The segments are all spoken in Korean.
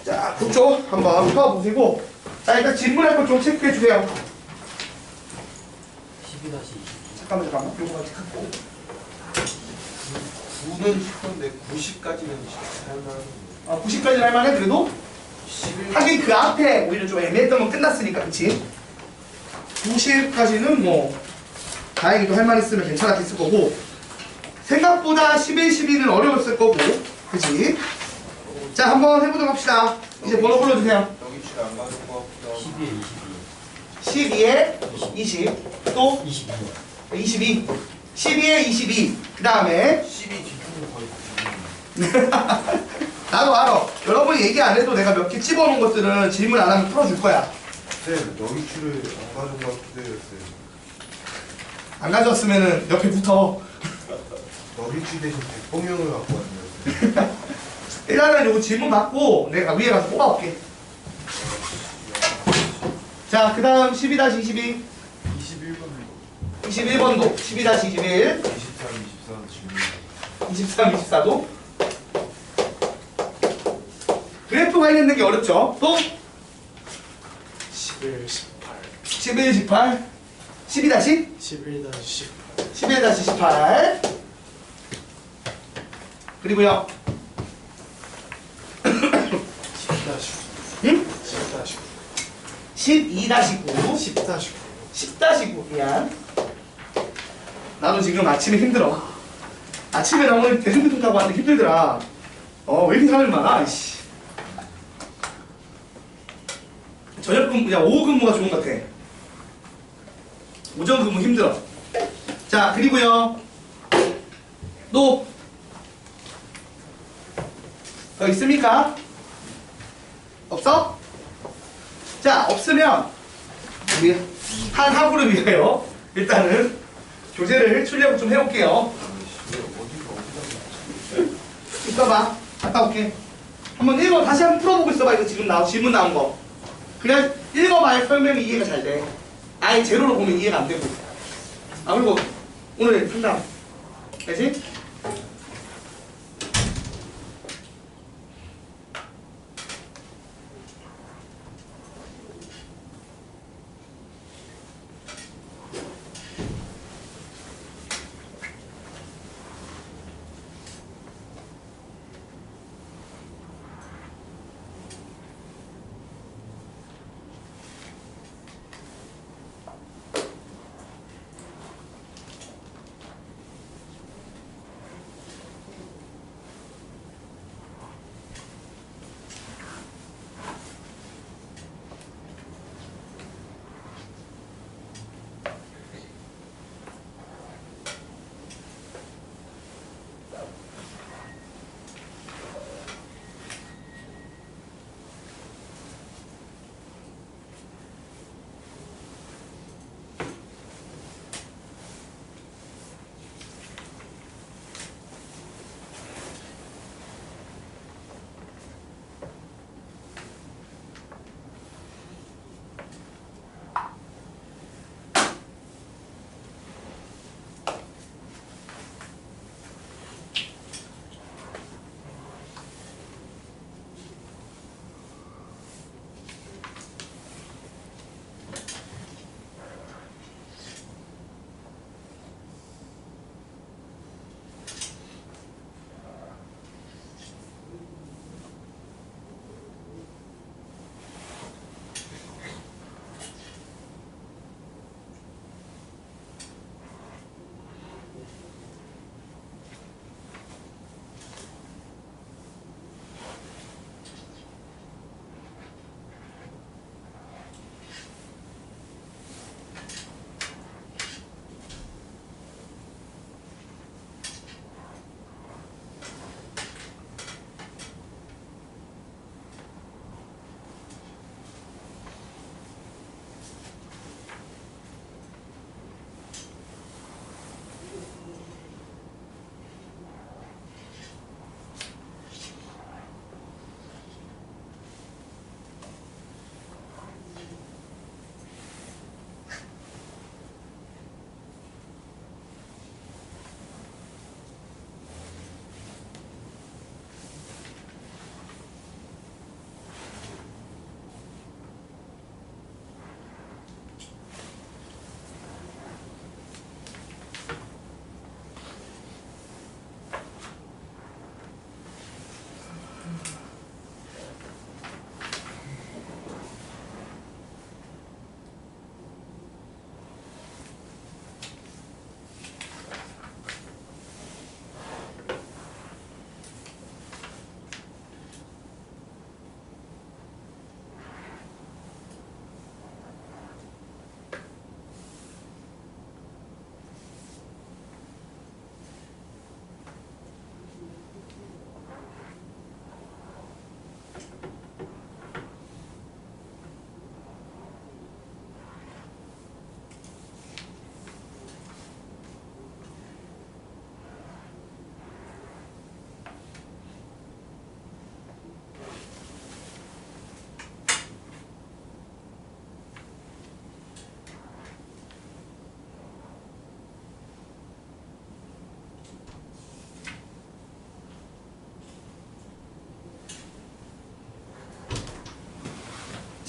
자, 그쪽 한번 펴보시고. 자, 일단 질문할 거 좀 체크해 주세요. 12-22. 잠깐만. 요거 체크하고. 9는 쉽던데 90까지는 할만한. 아, 90까지는 할만해, 그래도? 11. 하긴 그 앞에 오히려 좀 애매했던 건 끝났으니까, 그치? 90까지는 뭐, 다행히도 할만했으면 괜찮았을 거고, 생각보다 11, 12는 어려웠을 거고, 그치? 자, 한번 해보도록 합시다. 이제 번호 불러주세요. 여기 줄 안 가는 거 같기도 하고. 12에 12에 20, 또 22. 22. 12에 22. 그 다음에, 12 뒤쪽은 거의 90. 나도 알아. 여러분이 얘기 안 해도 내가 몇 개 집어놓은 것들은 질문 안 하면 풀어줄 거야. 쌤, 여기 줄을 안 가는 거 같기도 해요, 쌤. 안 가져왔으면은 옆에 붙어. 여기 줄 대신 백봉형을 갖고 왔네요. 일단은 요거 질문 받고 내가 위에 가서 뽑아올게. 자, 그 다음 12-22. 21번도. 21번도 12-21. 23, 24 질문. 23, 24도. 그래프가 있는 게 어렵죠. 또 11, 18, 11, 18. 12-10. 11-18, 11-18. 그리고요. 10-19, 응? 10-19, 12-19. 10-19. 10-19. 미안. 나도 지금 아침에 힘들어. 아침에 나 오늘 핸드폰 타고 왔는데 힘들더라. 왜 이렇게 사람이 많아? 씨. 저녁 근무, 오후 근무가 좋은 것 같아. 오전 근무 힘들어. 자, 그리고요. 또, 더 있습니까? 없어? 자, 없으면, 우리 한 학우를 위하여 일단은 교재를 출력 좀 해볼게요. 있어봐. 갔다 올게. 한번 읽어. 다시 한번 풀어보고 있어봐. 이거 지금 질문 나온 거. 그냥 읽어봐야 설명이 이해가 잘 돼. 아예 제로로 보면 이해가 안 되고. 아, 그리고 오늘 상담. 알지?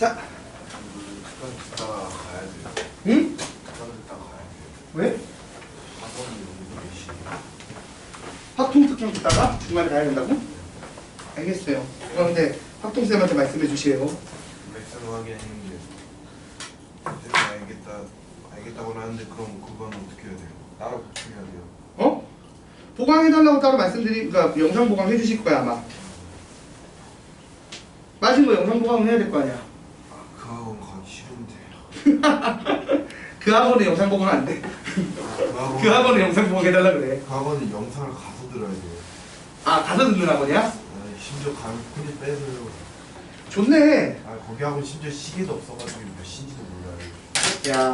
자, 그건 듣다가 가야 돼요. 응? 그건 듣다가 가야 돼요. 왜? 학원이 여기서 몇 시에요? 확통특강 듣다가 중간에 가야 된다고? 알겠어요. 근데 확통쌤한테 말씀해 주세요. 맥스로 하긴 했는데 알겠다고는 하는데 그럼 그건 어떻게 해야 돼요? 따로 보충해야 돼요? 어? 보강해달라고 따로 그러니까 영상 보강해 주실 거야 아마. 맞은 거 영상 보강은 해야 될 거 아니야. 그 학원 가기 싫은데. 그 학원에 영상 보강 안 돼. 그 학원에 영상 보강 해달라 그래. 그 학원은 영상을 가서 들어야 돼요. 아 가서 듣는 학원이야? 아니, 심지어 가면 편집 빼서요. 좋네. 아 거기 학원 심지어 시계도 없어가지고 몇 시인지도 몰라요. 야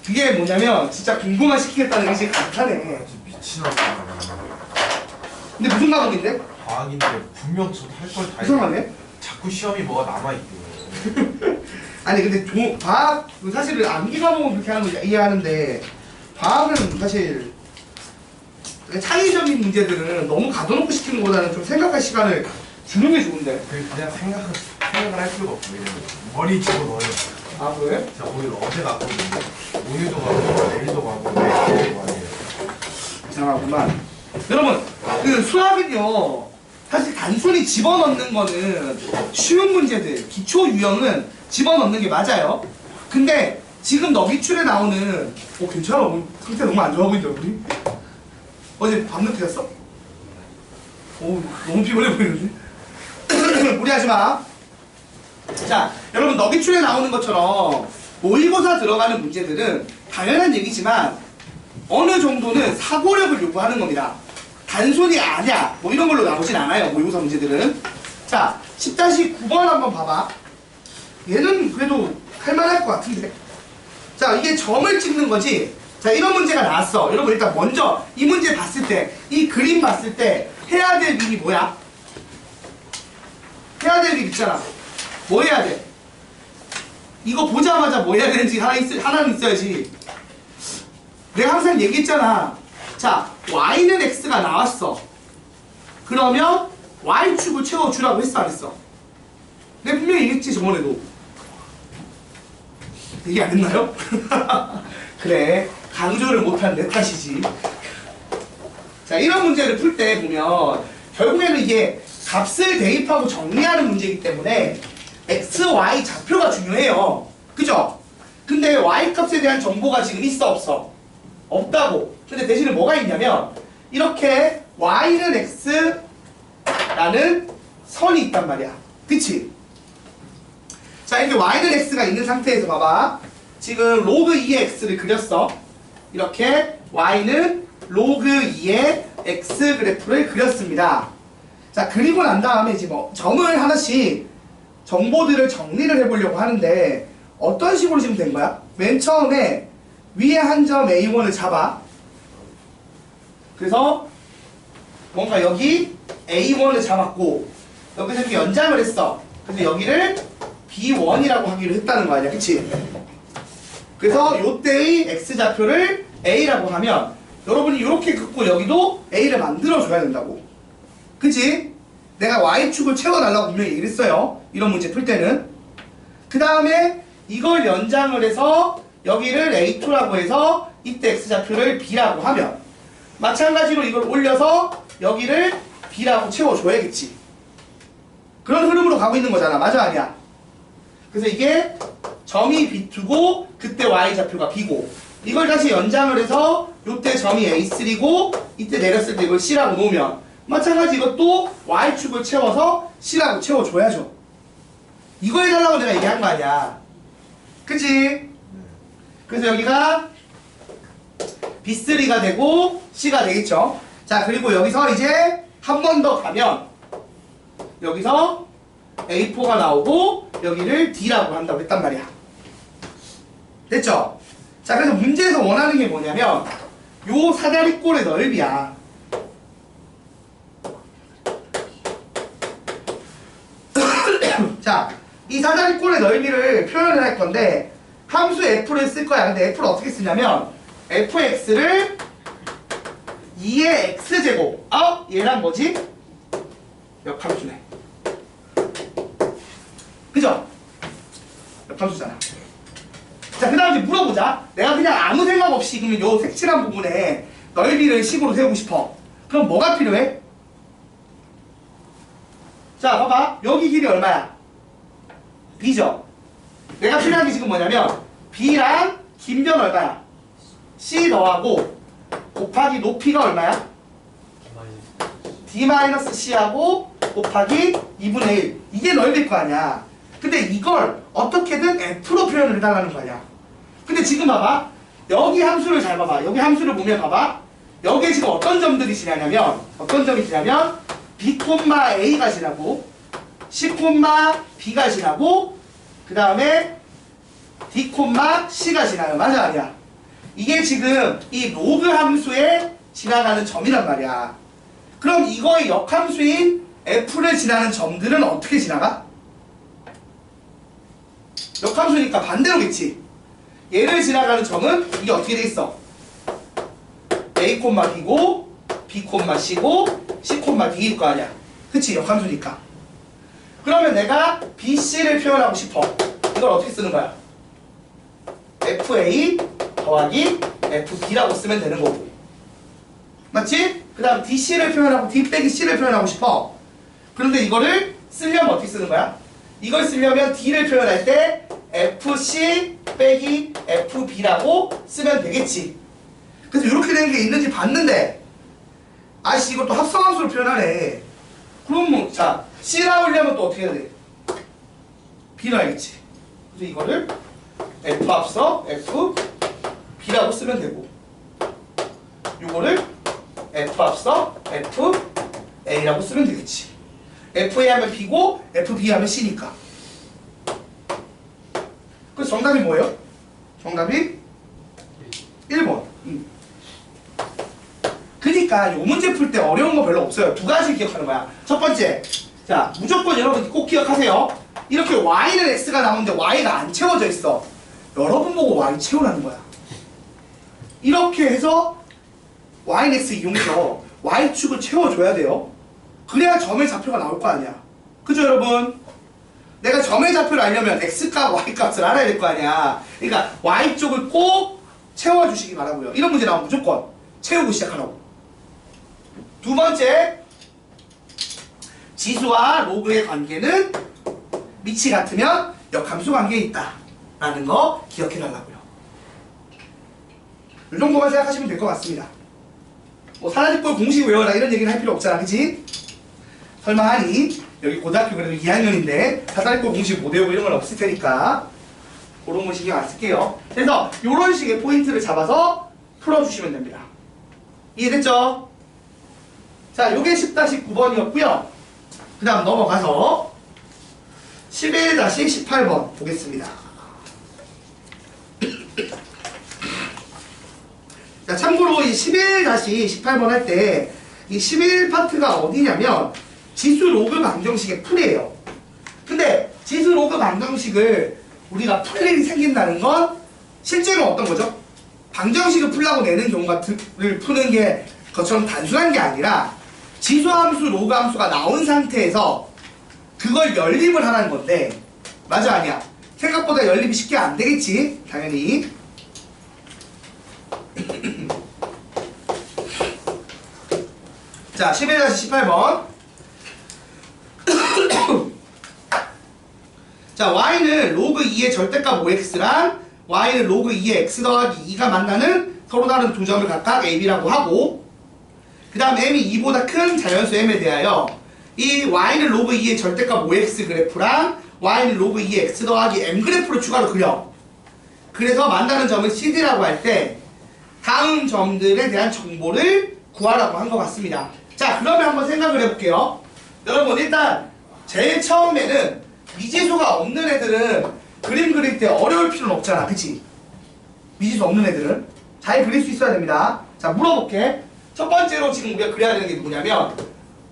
그게 뭐냐면 진짜 공부만 시키겠다는 의지가 강하네. 진짜 미친놈이야. 근데 무슨 과목인데? 과학인데 분명 저도 할 걸 다 이상하네. 자꾸 시험이 뭐가 남아있대요. 아니 근데 과학 사실은 암기 과목은 그렇게 하는 거 이해하는데 과학은 사실 창의적인 문제들은 너무 가둬놓고 시키는 것보다는 좀 생각할 시간을 주는 게 좋은데. 그냥 생각을 할 필요가 없어. 왜냐면 머리 집어넣어요. 아 그래? 제가 오늘 어제 갔거든요. 오늘도 가고 내일도 가고 내일도 가고. 이상하구만. 여러분 그 수학은요 사실 단순히 집어넣는 거는 쉬운 문제들 기초 유형은 집어넣는 게 맞아요. 근데 지금 너 기출에 나오는 괜찮아. 오늘 상태 너무 안 좋아 보이는데 우리? 어제 밤늦게 잤어? 너무 피곤해 보이는데? 무리하지 마. 자, 여러분 너 기출에 나오는 것처럼 모의고사 들어가는 문제들은 당연한 얘기지만 어느 정도는 사고력을 요구하는 겁니다. 단순히 아냐 뭐 이런 걸로 나오진 않아요. 모의고사 문제들은. 자, 10-9번 한번 봐봐. 얘는 그래도 할만할 것 같은데. 자, 이게 점을 찍는 거지. 자, 이런 문제가 나왔어. 여러분 일단 먼저 이 문제 봤을 때, 이 그림 봤을 때 해야 될 일이 뭐야? 해야 될 일 있잖아. 뭐 해야 돼? 이거 보자마자 뭐 해야 되는지 하나는 있어야지. 내가 항상 얘기했잖아. 자, y는 x가 나왔어. 그러면 y축을 채워주라고 했어 안 했어? 내가 분명히 얘기했지 저번에도. 얘기 안 했나요? 그래, 강조를 못한 내 탓이지. 자, 이런 문제를 풀 때 보면 결국에는 이게 값을 대입하고 정리하는 문제이기 때문에 x, y 좌표가 중요해요. 그죠? 근데 y 값에 대한 정보가 지금 있어 없어? 없다고. 근데 대신에 뭐가 있냐면 이렇게 y는 x 라는 선이 있단 말이야. 그치? 자, 이렇게 y는 x가 있는 상태에서 봐봐. 지금 로그 2의 x를 그렸어. 이렇게 y는 로그 2의 x 그래프를 그렸습니다. 자, 그리고 난 다음에 이제 뭐 점을 하나씩 정보들을 정리를 해보려고 하는데 어떤 식으로 지금 된 거야? 맨 처음에 위에 한 점 A1을 잡아. 그래서 뭔가 여기 A1을 잡았고 여기서 이렇게 연장을 했어. 그래서 여기를 B1이라고 하기로 했다는 거 아니야, 그치? 그래서 요때의 X좌표를 A라고 하면 여러분이 이렇게 긋고 여기도 A를 만들어줘야 된다고. 그치? 내가 Y축을 채워달라고 분명히 얘기를 했어요. 이런 문제 풀 때는. 그 다음에 이걸 연장을 해서 여기를 A2라고 해서 이때 X좌표를 B라고 하면 마찬가지로 이걸 올려서 여기를 B라고 채워줘야겠지. 그런 흐름으로 가고 있는 거잖아. 맞아 아니야? 그래서 이게 점이 B2고 그때 Y좌표가 B고 이걸 다시 연장을 해서 요때 점이 A3고 이때 내렸을 때 이걸 C라고 놓으면 마찬가지 이것도 Y축을 채워서 C라고 채워줘야죠. 이거 해달라고 내가 얘기한 거 아니야. 그치? 그래서 여기가 B3가 되고 C가 되겠죠. 자, 그리고 여기서 이제 한 번 더 가면 여기서 A4가 나오고 여기를 D라고 한다고 했단 말이야. 됐죠? 자, 그래서 문제에서 원하는 게 뭐냐면 요 사다리꼴의 넓이야. 자, 이 사다리꼴의 넓이를 표현을 할 건데 함수 f를 쓸 거야. 근데 f를 어떻게 쓰냐면 fx를 2의 x제곱 얘랑 뭐지? 역함수네. 그죠? 역함수잖아. 자, 그 다음 이제 물어보자. 내가 그냥 아무 생각 없이 그러면 요 색칠한 부분에 넓이를 식으로 세우고 싶어. 그럼 뭐가 필요해? 자, 봐봐. 여기 길이 얼마야? b죠. 내가 필요한 게 지금 뭐냐면 b랑 긴 변 얼마야? c 더하고 곱하기 높이가 얼마야? d-c하고 곱하기 2분의 1. 이게 넓일 거 아니야. 근데 이걸 어떻게든 f로 표현을 해달라는 거 아니야. 근데 지금 봐봐. 여기 함수를 잘 봐봐. 여기 함수를 보면 봐봐. 여기에 지금 어떤 점들이 지나냐면 어떤 점이 지나면 b, a가 지나고 c, b가 지나고 그 다음에 d, c가 지나요. 맞아 아니야? 이게 지금 이 로그 함수에 지나가는 점이란 말이야. 그럼 이거의 역함수인 f를 지나는 점들은 어떻게 지나가? 역함수니까 반대로겠지. 얘를 지나가는 점은 이게 어떻게 돼 있어? a, b고 b, c고 c, d일 거 아니야. 그치? 역함수니까. 그러면 내가 bc를 표현하고 싶어. 이걸 어떻게 쓰는 거야? fa 더하기 fb라고 쓰면 되는 거고. 맞지? 그 다음 dc를 표현하고 d 빼기 c를 표현하고 싶어. 그런데 이거를 쓰려면 어떻게 쓰는 거야? 이걸 쓰려면 d를 표현할 때 fc 빼기 fb라고 쓰면 되겠지. 그래서 이렇게 된 게 있는지 봤는데 아씨 이것도 합성함수로 표현하네. 그럼 뭐 자 c 나오려면 또 어떻게 해야 돼? b 나야겠지. 그래서 이거를 f 합서 f b라고 쓰면 되고 요거를 f 합서 f a라고 쓰면 되겠지. fa 하면 b고 fb 하면 c니까. 그래서 정답이 뭐예요? 정답이 1번. 그니까 요 문제 풀 때 어려운 거 별로 없어요. 두 가지 기억하는 거야. 첫 번째, 자 무조건 여러분 꼭 기억하세요. 이렇게 y는 x가 나오는데 y가 안 채워져 있어. 여러분 보고 y 채우라는 거야. 이렇게 해서 y는 x 이용해서 y축을 채워줘야 돼요. 그래야 점의 좌표가 나올 거 아니야. 그죠 여러분? 내가 점의 좌표를 알려면 x값, y값을 알아야 될 거 아니야. 그러니까 y쪽을 꼭 채워주시기 바라고요. 이런 문제 나오면 무조건 채우고 시작하라고. 두 번째, 지수와 로그의 관계는 밑이 같으면 역함수 관계에 있다 라는 거 기억해 달라고요. 이 정도만 생각하시면 될 것 같습니다. 뭐 사라집골 공식 외워라 이런 얘기는 할 필요 없잖아. 그치? 설마 하니? 여기 고등학교 그래도 2학년인데 사다리꼴 공식 못 외우고 이런 건 없을 테니까 그런 거 신경 안 쓸게요. 그래서 이런 식의 포인트를 잡아서 풀어주시면 됩니다. 이해됐죠? 자, 요게 10-9번이었고요. 그 다음 넘어가서 11-18번 보겠습니다. 자, 참고로 이 11-18번 할 때 이 11 파트가 어디냐면 지수 로그 방정식의 풀이에요. 근데 지수 로그 방정식을 우리가 풀 일이 생긴다는 건 실제로 어떤 거죠? 방정식을 풀라고 내는 경우를 푸는 게 그것처럼 단순한 게 아니라 지수함수, 로그함수가 나온 상태에서 그걸 연립을 하라는 건데 맞아 아니야? 생각보다 연립이 쉽게 안 되겠지? 당연히. 자, 11-18번. 자, y는 로그 2의 절대값 5x랑 y는 로그 2의 x 더하기 2가 만나는 서로 다른 두 점을 각각 a, b라고 하고 그 다음 m이 2보다 큰 자연수 m에 대하여 이 y는 로그 2의 절대값 5x 그래프랑 y는 로그 2의 x 더하기 m 그래프를 추가로 그려. 그래서 만나는 점을 cd라고 할 때 다음 점들에 대한 정보를 구하라고 한 것 같습니다. 자, 그러면 한번 생각을 해볼게요. 여러분 일단 제일 처음에는 미지수가 없는 애들은 그림 그릴 때 어려울 필요는 없잖아. 그치? 미지수 없는 애들은 잘 그릴 수 있어야 됩니다. 자, 물어볼게. 첫 번째로 지금 우리가 그려야 되는 게 뭐냐면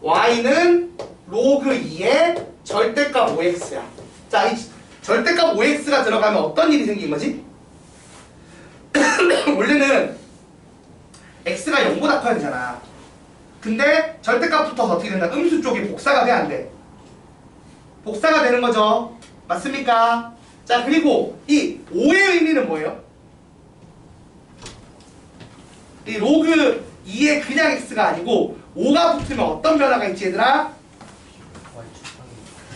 y는 로그 2의 절대값 5x야. 자, 이 절대값 5x가 들어가면 어떤 일이 생긴 거지? 원래는 x가 0보다 커야 되잖아. 근데 절대값 붙어서 어떻게 된다? 음수 쪽이 복사가 돼, 안 돼? 복사가 되는 거죠. 맞습니까? 자, 그리고 이 5의 의미는 뭐예요? 이 로그 2의 그냥 x가 아니고 5가 붙으면 어떤 변화가 있지 얘들아?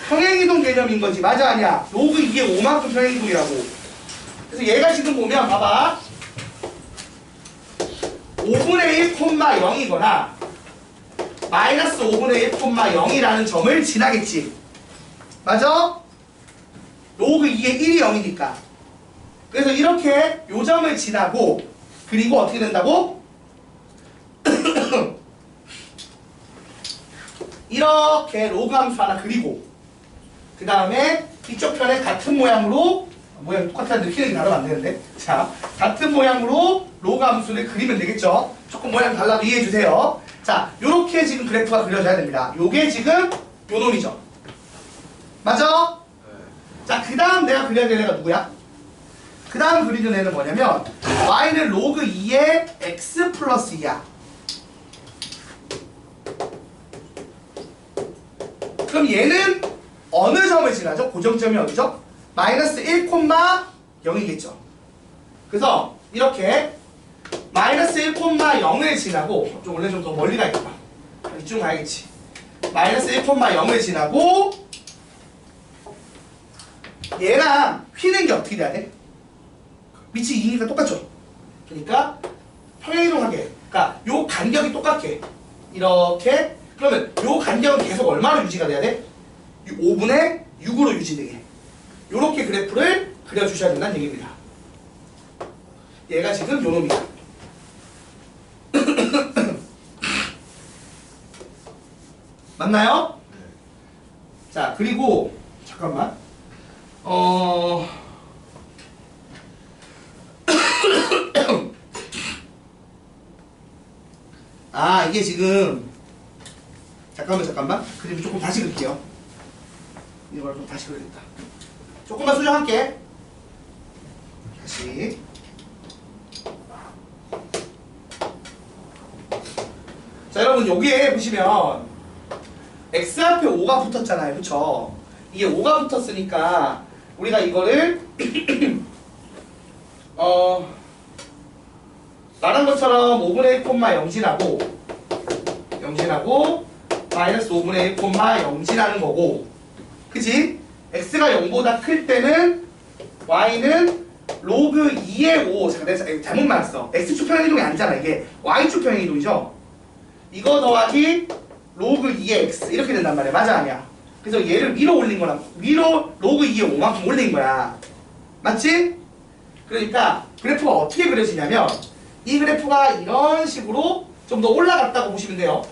평행이동 개념인 거지. 맞아 아니야? 로그 2의 5만큼 평행이동이라고. 그래서 얘가 지금 보면 봐봐. 5분의 1,0이거나 마이너스 5분의 1,0이라는 점을 지나겠지. 맞아? 로그 2의 1이 0이니까. 그래서 이렇게 요 점을 지나고 그리고 어떻게 된다고? 이렇게 로그 함수 하나 그리고 그 다음에 이쪽 편에 같은 모양으로 모양이 똑같았는데 키는 다르면 안 되는데 자 같은 모양으로 로그 함수를 그리면 되겠죠. 조금 모양 달라도 이해해 주세요. 자 요렇게 지금 그래프가 그려져야 됩니다. 요게 지금 요 놈이죠. 맞아? 자 그 다음 내가 그려야 될 애가 누구야? 그 다음 그리는 애는 뭐냐면 y는 로그 2의 x 플러스 2야. 그럼 얘는 어느 점을 지나죠? 고정점이 어디죠? 마이너스 1,0이겠죠. 그래서 이렇게 마이너스 1,0을 지나고 좀 원래 좀 더 멀리 가야겠다. 이쯤 가야겠지. 마이너스 1,0을 지나고 얘랑 휘는 게 어떻게 돼야 돼? 밑이 2니까 똑같죠? 그러니까 평행이동하게 그러니까 요 간격이 똑같게 이렇게 그러면 요 간격은 계속 얼마로 유지가 돼야 돼? 5분의 6으로 유지되게 요렇게 그래프를 그려주셔야 된다는 얘기입니다. 얘가 지금 요 놈이야. 맞나요? 자 그리고 잠깐만 아 이게 지금 잠깐만 그림 조금 다시 그릴게요. 이걸 좀 다시 그려야겠다. 조금만 수정할게. 다시 자 여러분 여기에 보시면 x 앞에 5가 붙었잖아요. 그쵸? 이게 5가 붙었으니까 우리가 이거를 말한 것처럼 5분의 1,0 영진하고 마이너스 5분의 1, 영진하는 거고 그치? x가 0보다 클 때는 y는 로그 2의 5 잠깐 내가 잘못 말했어. x축 평행이동이 아니잖아. 이게 y축 평행이동이죠. 이거 더하기 로그 2의 x 이렇게 된단 말이야. 맞아 아니야? 그래서 얘를 위로 올린 거라 위로 로그 2의 5만큼 올린 거야. 맞지? 그러니까 그래프가 어떻게 그려지냐면 이 그래프가 이런 식으로 좀 더 올라갔다고 보시면 돼요.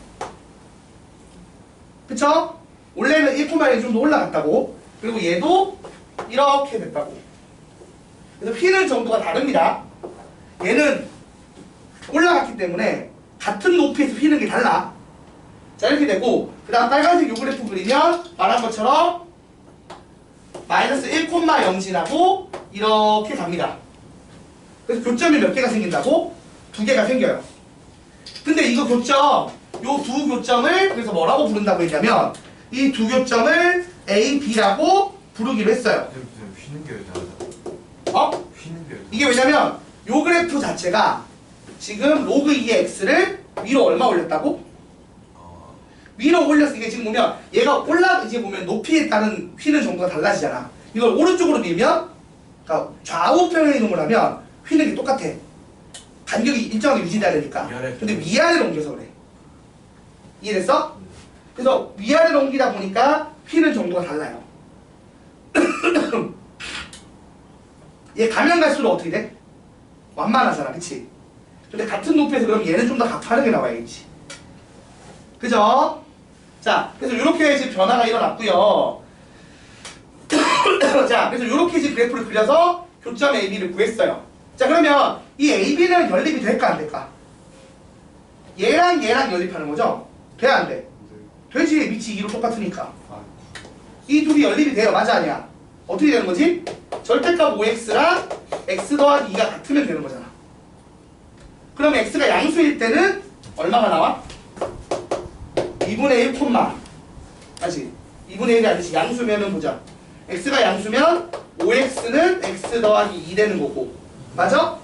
그쵸? 원래는 1,1이 좀 더 올라갔다고. 그리고 얘도 이렇게 됐다고. 그래서 휘는 정도가 다릅니다. 얘는 올라갔기 때문에 같은 높이에서 휘는 게 달라. 자 이렇게 되고 그 다음 빨간색 요 그래프 그리면 말한 것처럼 마이너스 1,0 지나고 이렇게 갑니다. 그래서 교점이 몇 개가 생긴다고? 2개가 생겨요. 근데 이거 교점 요 두 교점을 그래서 뭐라고 부른다고 했냐면 이 두 교점을 A, B라고 부르기로 했어요. 휘는 게 왜 어? 휘는 게 왜 이게 왜냐면 요 그래프 자체가 지금 로그 2의 x를 위로 얼마 올렸다고? 위로 올려서 이게 지금 보면 얘가 이제 보면 높이에 따른 휘는 정도가 달라지잖아. 이걸 오른쪽으로 밀면 그러니까 좌우 평행이동을 하면 휘는 게 똑같아. 간격이 일정하게 유지돼야 되니까. 근데 위아래로 옮겨서 그래. 이해됐어? 그래서 위아래로 옮기다 보니까 휘는 정도가 달라요. 얘 가면 갈수록 어떻게 돼? 완만하잖아. 그치? 근데 같은 높이에서 그럼 얘는 좀 더 가파르게 나와야겠지. 그죠? 자, 그래서 이렇게 지금 변화가 일어났고요. 자, 그래서 이렇게 지금 그래프를 그려서 교점 AB를 구했어요. 자, 그러면 이 AB는 연립이 될까 안 될까? 얘랑 연립하는 거죠? 돼 안 돼? 되지. 밑이 2로 똑같으니까. 이 둘이 연립이 돼요. 맞아 아니야? 어떻게 되는 거지? 절대값 5x랑 x 더하기 2가 같으면 되는 거잖아. 그럼 x가 양수일 때는 얼마가 나와? 2분의 1 콤마 맞지? 2분의 1이 아니지. 양수면은 보자. x가 양수면 5x는 x 더하기 2 되는 거고 맞아?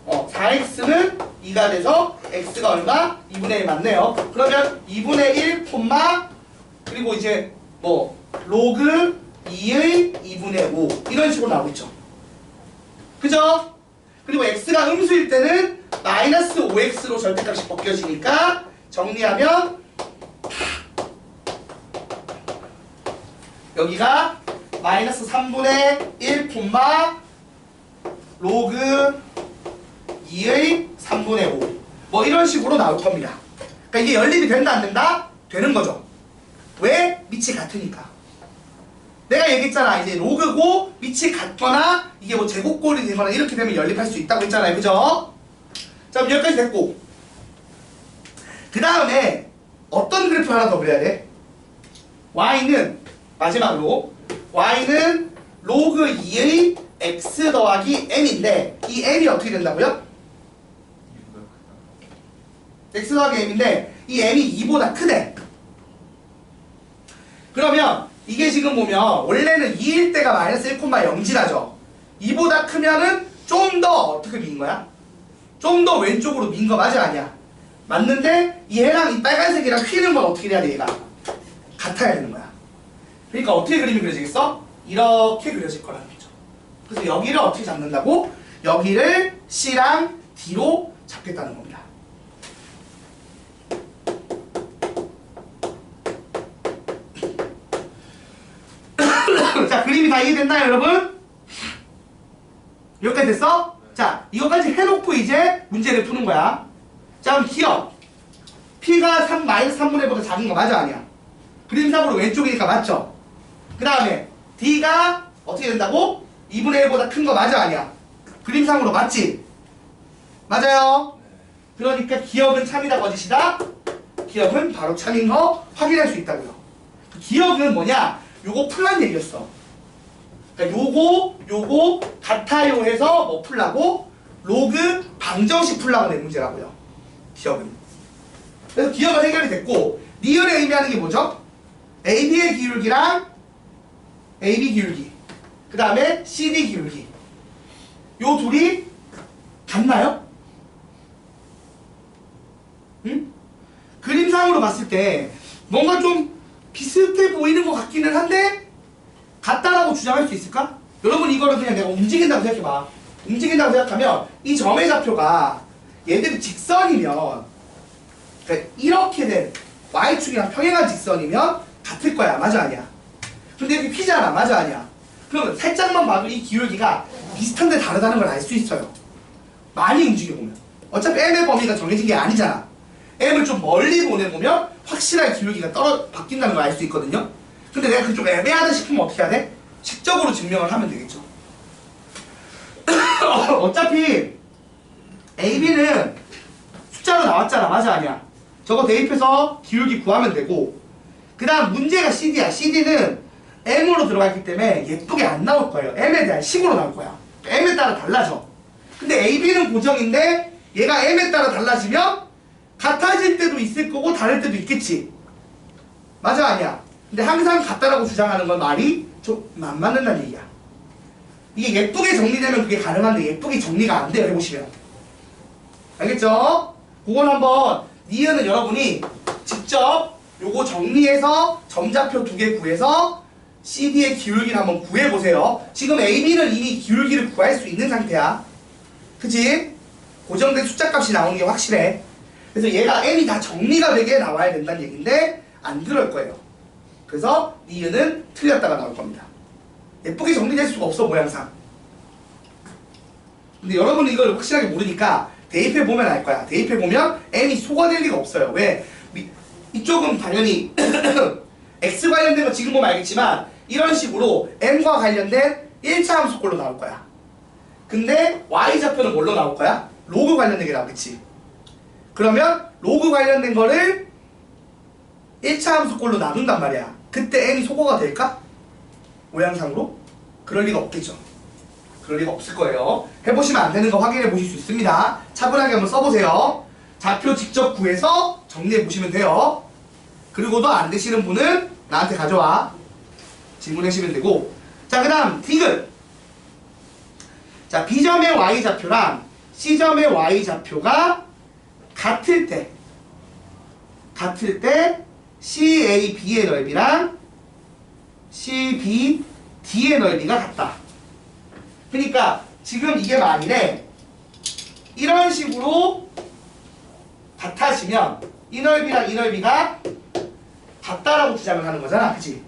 4x는 2가 돼서 x가 얼마? 2분의 1 맞네요. 그러면 2분의 1 콤마 그리고 이제 뭐 로그 2의 2분의 5 이런 식으로 나오겠죠. 그죠? 그리고 x가 음수일 때는 마이너스 5x로 절대값이 벗겨지니까 정리하면 여기가 마이너스 3분의 1 콤마 로그 2의 3분의 5 뭐 이런 식으로 나올 겁니다. 그러니까 이게 연립이 된다 안 된다? 되는 거죠. 왜? 밑이 같으니까. 내가 얘기했잖아. 이제 로그고 밑이 같거나 이게 뭐 제곱꼴이 되거나 이렇게 되면 연립할 수 있다고 했잖아요. 그죠? 자, 그럼 여기까지 됐고 그 다음에 어떤 그래프 하나 더 그려야 돼? y는 마지막으로 y는 로그 2의 x 더하기 m인데 이 m이 어떻게 된다고요? x 더하기 m인데 이 m이 2보다 크대. 그러면 이게 지금 보면 원래는 2일 때가 마이너스 1,0지나죠. 2보다 크면은 좀 더 어떻게 민 거야? 좀 더 왼쪽으로 민 거 맞아 아니야? 맞는데 얘랑 이 빨간색이랑 휘는 건 어떻게 돼야 돼 얘가? 같아야 되는 거야. 그러니까 어떻게 그림이 그려지겠어? 이렇게 그려질 거라는 거죠. 그래서 여기를 어떻게 잡는다고? 여기를 C랑 D로 잡겠다는 겁니다. 자, 그림이 다 이해됐나요, 여러분? 여기까지 됐어? 자, 이거까지 해놓고 이제 문제를 푸는 거야. 자, 그럼 기억. P가 3분의 1보다 작은 거 맞아, 아니야? 그림상으로 왼쪽이니까 맞죠? 그 다음에 D가 어떻게 된다고? 2분의 1보다 큰 거 맞아, 아니야? 그림상으로 맞지? 맞아요? 그러니까 기억은 참이다, 거짓이다? 기억은 바로 참인 거 확인할 수 있다고요. 그 기억은 뭐냐? 요거 풀란 얘기였어. 그러니까 요거 같아요 해서 뭐 풀라고? 로그 방정식 풀라고 낸 문제라고요. 기억은. 그래서 기억은 해결이 됐고 리을에 의미하는 게 뭐죠? AB의 기울기랑 AB 기울기 그 다음에 CD 기울기 요 둘이 같나요? 응? 그림상으로 봤을 때 뭔가 좀 비슷해 보이는 것 같기는 한데 같다라고 주장할 수 있을까? 여러분 이거를 그냥 내가 움직인다고 생각해봐. 움직인다고 생각하면 이 점의 좌표가 얘들이 직선이면 그러니까 이렇게 된 y축이랑 평행한 직선이면 같을 거야. 맞아 아니야? 근데 여기 p잖아. 맞아 아니야? 그러면 살짝만 봐도 이 기울기가 비슷한데 다르다는 걸 알 수 있어요. 많이 움직여보면. 어차피 m의 범위가 정해진 게 아니잖아. m을 좀 멀리 보내보면 확실하게 기울기가 바뀐다는 걸 알 수 있거든요. 근데 내가 그게 좀 애매하다 싶으면 어떻게 해야 돼? 식적으로 증명을 하면 되겠죠. 어차피 AB는 숫자로 나왔잖아. 맞아 아니야? 저거 대입해서 기울기 구하면 되고 그 다음 문제가 CD야. CD는 M으로 들어갔기 때문에 예쁘게 안 나올 거예요. M에 대한 식으로 나올 거야. M에 따라 달라져. 근데 AB는 고정인데 얘가 M에 따라 달라지면 같아질 때도 있을 거고 다를 때도 있겠지. 맞아 아니야? 근데 항상 같다라고 주장하는 건 말이 좀 안 맞는다는 얘기야. 이게 예쁘게 정리되면 그게 가능한데 예쁘게 정리가 안 돼요. 해보시면. 알겠죠? 그건 한번 니은은 여러분이 직접 요거 정리해서 점좌표 2개 구해서 CD의 기울기를 한번 구해보세요. 지금 AB는 이미 기울기를 구할 수 있는 상태야. 그치? 고정된 숫자 값이 나오는 게 확실해. 그래서 얘가 M이 다 정리가 되게 나와야 된다는 얘기인데 안 그럴 거예요. 그래서 니은은 틀렸다가 나올 겁니다. 예쁘게 정리될 수가 없어 모양상. 근데 여러분은 이걸 확실하게 모르니까 대입해보면 알 거야. 대입해보면 M이 소거될 리가 없어요. 왜? 이쪽은 당연히 X 관련된 거 지금 보면 알겠지만 이런 식으로 M과 관련된 1차 함수꼴로 나올 거야. 근데 Y좌표는 뭘로 나올 거야? 로그 관련된 게 나오겠지. 그러면 로그 관련된 거를 1차 함수꼴로 나눈단 말이야. 그때 M이 소거가 될까? 모양상으로? 그럴 리가 없겠죠. 그럴 리가 없을 거예요. 해보시면 안 되는 거 확인해 보실 수 있습니다. 차분하게 한번 써보세요. 좌표 직접 구해서 정리해 보시면 돼요. 그리고도 안 되시는 분은 나한테 가져와. 질문하시면 되고. 자, 그 다음 디귿. 자, B점의 Y좌표랑 C점의 Y좌표가 같을 때 CAB의 넓이랑 CBD의 넓이가 같다. 그러니까 지금 이게 만일에 이런 식으로 같아지면 이 넓이랑 이 넓이가 같다라고 주장을 하는 거잖아. 그치?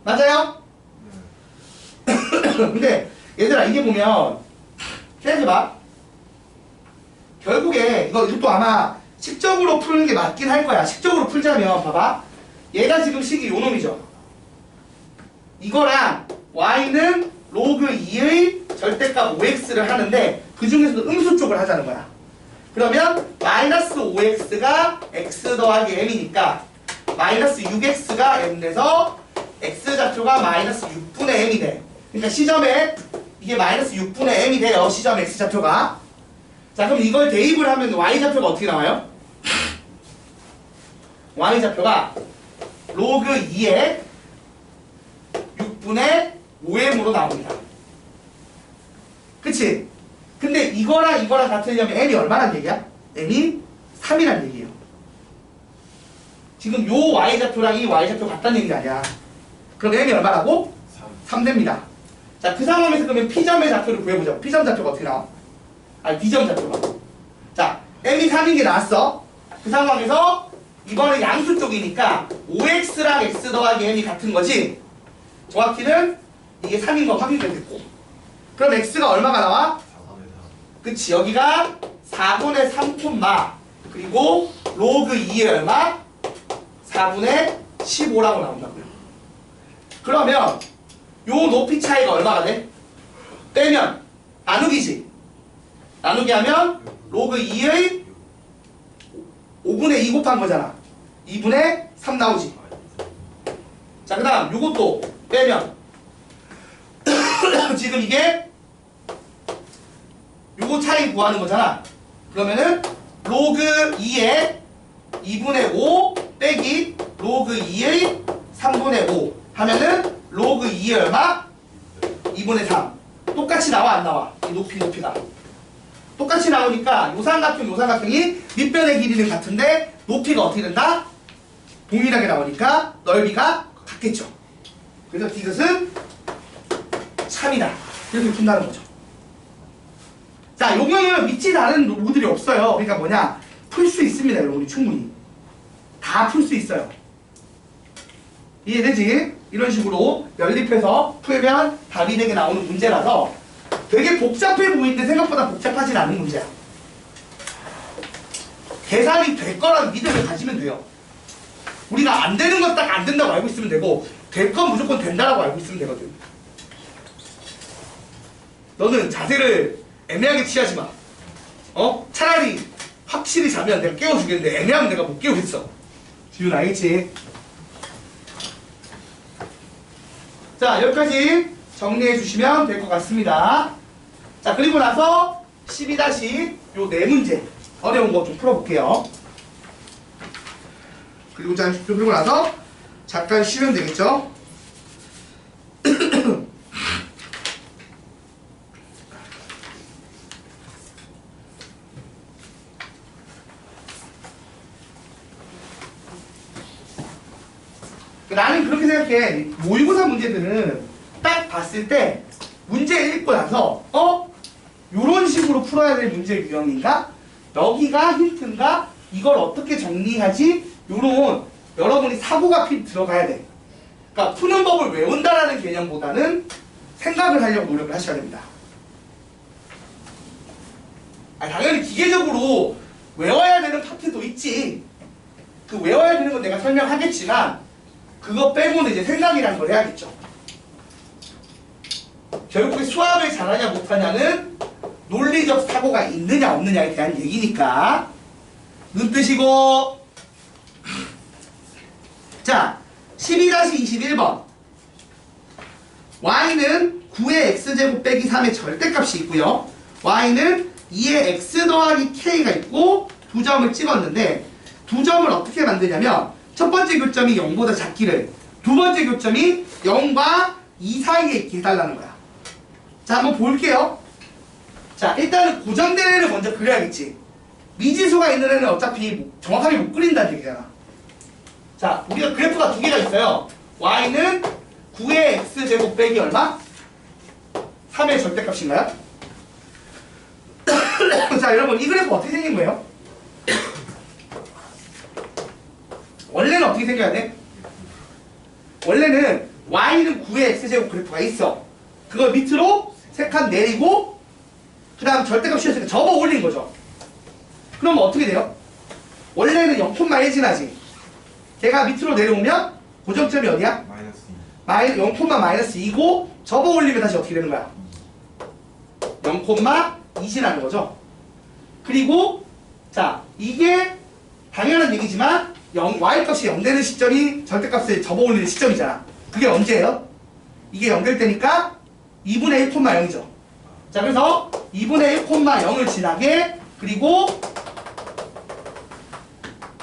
맞아요? 근데 얘들아 이게 보면 생각해봐. 결국에 이것도 아마 식적으로 푸는 게 맞긴 할 거야. 식적으로 풀자면 봐봐. 얘가 지금 식이 요 놈이죠. 이거랑 y는 로그 2의 절대값 5x를 하는데 그 중에서도 음수 쪽을 하자는 거야. 그러면 마이너스 5x가 x 더하기 m이니까 마이너스 6x가 m 돼서 x좌표가 마이너스 6분의 m이 돼. 그러니까 C점에 이게 마이너스 6분의 m이 돼요. C점 x좌표가. 자, 그럼 이걸 대입을 하면 y좌표가 어떻게 나와요? y좌표가 로그 2의 6분의 5m으로 나옵니다. 그치? 근데 이거랑 같으려면 m이 얼마란 얘기야? m이 3이란 얘기예요. 지금 요 y좌표랑 이 y좌표 같다는 얘기가 아니야. 그럼 m이 얼마라고? 3 됩니다. 자, 그 상황에서 그러면 P점의 좌표를 구해보자. P점 좌표가 어떻게 나와? 아니, B점 좌표가. 자, m이 3인 게 나왔어. 그 상황에서 이번에 양수 쪽이니까 5x랑 x 더하기 m이 같은 거지. 정확히는 이게 3인 거 확인이 됐고. 그럼 x가 얼마가 나와? 그치, 여기가 4분의 3 콤마 그리고 로그 2의 얼마? 4분의 15라고 나온다고요. 그러면 요 높이 차이가 얼마가 돼? 빼면 나누기지. 나누기 하면 로그 2의 5분의 2 곱한 거잖아. 2분의 3 나오지. 자, 그 다음 요것도 빼면 지금 이게 요거 차이 구하는 거잖아. 그러면은 로그 2의 2분의 5 빼기 로그 2의 3분의 5 하면은 로그 2의 얼마? 2분의 3. 똑같이 나와 안 나와? 이 높이가 똑같이 나오니까 요삼각형이 밑변의 길이는 같은데 높이가 어떻게 된다? 동일하게 나오니까 넓이가 같겠죠. 그래서 디귿은 참이다. 이렇게 푼다는 거죠. 자, 요거는 믿지 않은 로그들이 없어요. 그러니까 뭐냐? 풀 수 있습니다, 여러분이 충분히. 다 풀 수 있어요. 이해되지? 이런 식으로 연립해서 풀면 답이 되게 나오는 문제라서 되게 복잡해 보이는데 생각보다 복잡하진 않은 문제야. 계산이 될 거라는 믿음을 가지면 돼요. 우리가 안 되는 건 딱 안 된다고 알고 있으면 되고 될 건 무조건 된다라고 알고 있으면 되거든. 너는 자세를 애매하게 취하지 마. 차라리 확실히 자면 내가 깨워주겠는데 애매하면 내가 못 깨우겠어. 지훈 알겠지? 자, 여기까지 정리해 주시면 될 것 같습니다. 자, 그리고 나서 12- 요 네 문제 어려운 거 좀 풀어볼게요. 그리고 나서 잠깐 쉬면 되겠죠? 나는 그렇게 생각해. 모의고사 문제들은 딱 봤을 때 문제 읽고 나서 요런 식으로 풀어야 될 문제 유형인가? 여기가 힌트인가? 이걸 어떻게 정리하지? 요런 여러분이 사고가 들어가야 돼. 그러니까 푸는 법을 외운다라는 개념보다는 생각을 하려고 노력을 하셔야 됩니다. 당연히 기계적으로 외워야 되는 파트도 있지. 그 외워야 되는 건 내가 설명하겠지만 그거 빼고는 이제 생각이라는 걸 해야겠죠. 결국에 수학을 잘하냐 못하냐는 논리적 사고가 있느냐 없느냐에 대한 얘기니까 눈 뜨시고. 자, 12-21번 y는 9의 x제곱 빼기 3의 절대값이 있고요. y는 2의 x 더하기 k가 있고 두 점을 찍었는데 두 점을 어떻게 만드냐면 첫 번째 교점이 0보다 작기를, 두 번째 교점이 0과 2 사이에 있게 해달라는 거야. 자, 한번 볼게요. 자, 일단은 고정된 애를 먼저 그려야겠지. 미지수가 있는 애는 어차피 정확하게 못 그린다는 얘기잖아. 자, 우리가 그래프가 두 개가 있어요. y는 9의 x제곱 빼기 얼마? 3의 절대값인가요? 자, 여러분 이 그래프 어떻게 생긴 거예요? 원래는 어떻게 생겨야 돼? 원래는 y는 9의 x제곱 그래프가 있어. 그걸 밑으로 3칸 내리고 그 다음 절대값 씌웠으니까 접어 올린 거죠. 그러면 어떻게 돼요? 원래는 0,1 나지. 걔가 밑으로 내려오면 고정점이 어디야? 마이너스 2. 0,-2고 접어 올리면 다시 어떻게 되는 거야? 0,2라는 거죠. 그리고 자, 이게 당연한 얘기지만 y값이 0 되는 시점이 절대값을 접어 올리는 시점이잖아. 그게 언제예요? 이게 0 될 때니까 2분의 1,0이죠. 자, 그래서 2분의 1,0을 지나게, 그리고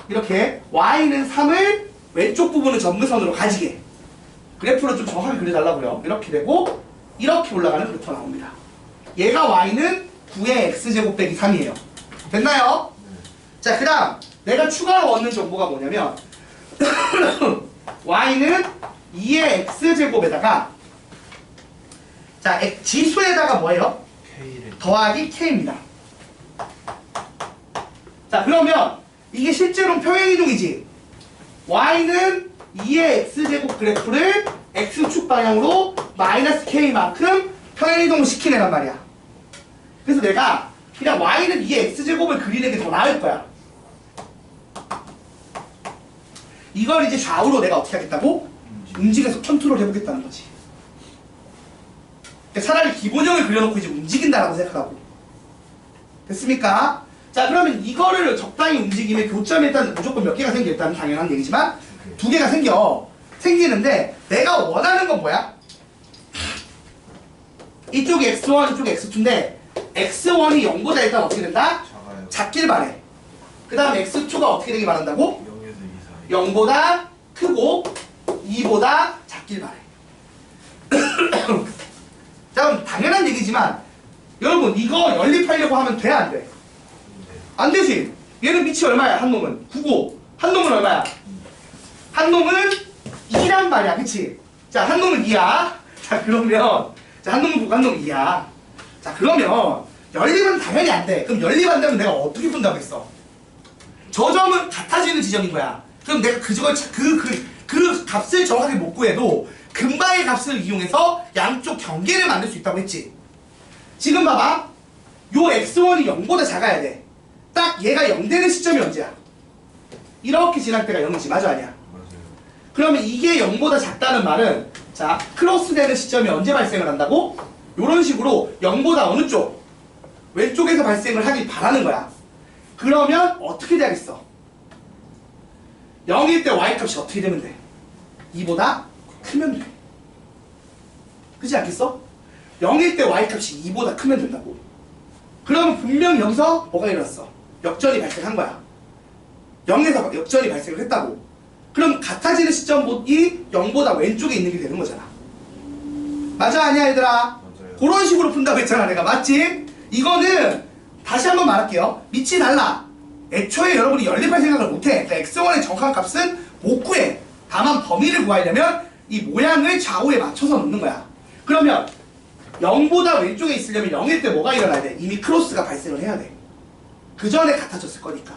이렇게 y는 3을 왼쪽 부분은 점근선으로 가지게 그래프를 좀 정확하게 그려달라고요. 이렇게 되고 이렇게 올라가는 그래프가 나옵니다. 얘가 y는 9의 x제곱 빼기 3이에요. 됐나요? 자, 그 다음 내가 추가로 얻는 정보가 뭐냐면 y는 2의 x제곱에다가 자, 지수에다가 뭐예요? K를 더하기 k입니다. 자, 그러면 이게 실제로는 평행이동이지. y는 2의 x제곱 그래프를 x축 방향으로 마이너스 k만큼 평행이동을 시키내란 말이야. 그래서 내가 그냥 y는 2의 x제곱을 그리는 게 더 나을 거야. 이걸 이제 좌우로 내가 어떻게 하겠다고? 움직여서 컨트롤 해보겠다는 거지. 그러니까 차라리 기본형을 그려놓고 이제 움직인다라고 생각하고. 됐습니까? 자, 그러면 이거를 적당히 움직이면 교점이 일단 무조건 몇 개가 생겨. 일단 당연한 얘기지만 2개가 생겨. 생기는데 내가 원하는 건 뭐야? 이쪽이 x1, 이쪽이 x2인데 x1이 0보다 일단 어떻게 된다? 작아요. 작길 바래. 그 다음 x2가 어떻게 되길 바란다고? 0에서 2 사이. 0보다 크고 2보다 작길 바래. 자, 그럼 당연한 얘기지만 여러분 이거 연립하려고 하면 돼, 안 돼? 안 되지. 얘는 밑이 얼마야? 한 놈은 9고 한 놈은 얼마야? 한 놈은 2란 말이야, 그치? 자, 한 놈은 2야. 자, 그러면 자, 한 놈은 9고 한 놈은 2야. 자, 그러면 연립은 당연히 안 돼. 그럼 연립한다면 내가 어떻게 푼다고 했어? 저 점은 같아지는 지점인 거야. 그럼 내가 그 값을 정확하게 못 구해도 근방의 값을 이용해서 양쪽 경계를 만들 수 있다고 했지. 지금 봐봐. 요 x1이 0보다 작아야 돼. 딱 얘가 0 되는 시점이 언제야? 이렇게 지날 때가 0이지. 맞아, 아니야? 맞아요. 그러면 이게 0보다 작다는 말은 자, 크로스 되는 시점이 언제 발생을 한다고? 요런 식으로 0보다 어느 쪽? 왼쪽에서 발생을 하길 바라는 거야. 그러면 어떻게 돼야겠어? 0일 때 y값이 어떻게 되면 돼? 2보다 크면 돼. 그렇지 않겠어? 0일 때 y값이 2보다 크면 된다고. 그러면 분명히 여기서 뭐가 일어났어? 역전이 발생한 거야. 0에서 역전이 발생을 했다고. 그럼 같아지는 시점이 0보다 왼쪽에 있는 게 되는 거잖아. 맞아, 아니야, 얘들아? 맞아요. 그런 식으로 푼다고 했잖아, 내가. 맞지? 이거는 다시 한번 말할게요. 밑이 달라. 애초에 여러분이 연립할 생각을 못해. 그러니까 x1의 정확한 값은 못 구해. 다만 범위를 구하려면 이 모양을 좌우에 맞춰서 놓는 거야. 그러면 0보다 왼쪽에 있으려면 0일 때 뭐가 일어나야 돼? 이미 크로스가 발생을 해야 돼. 그 전에 같아졌을 거니까.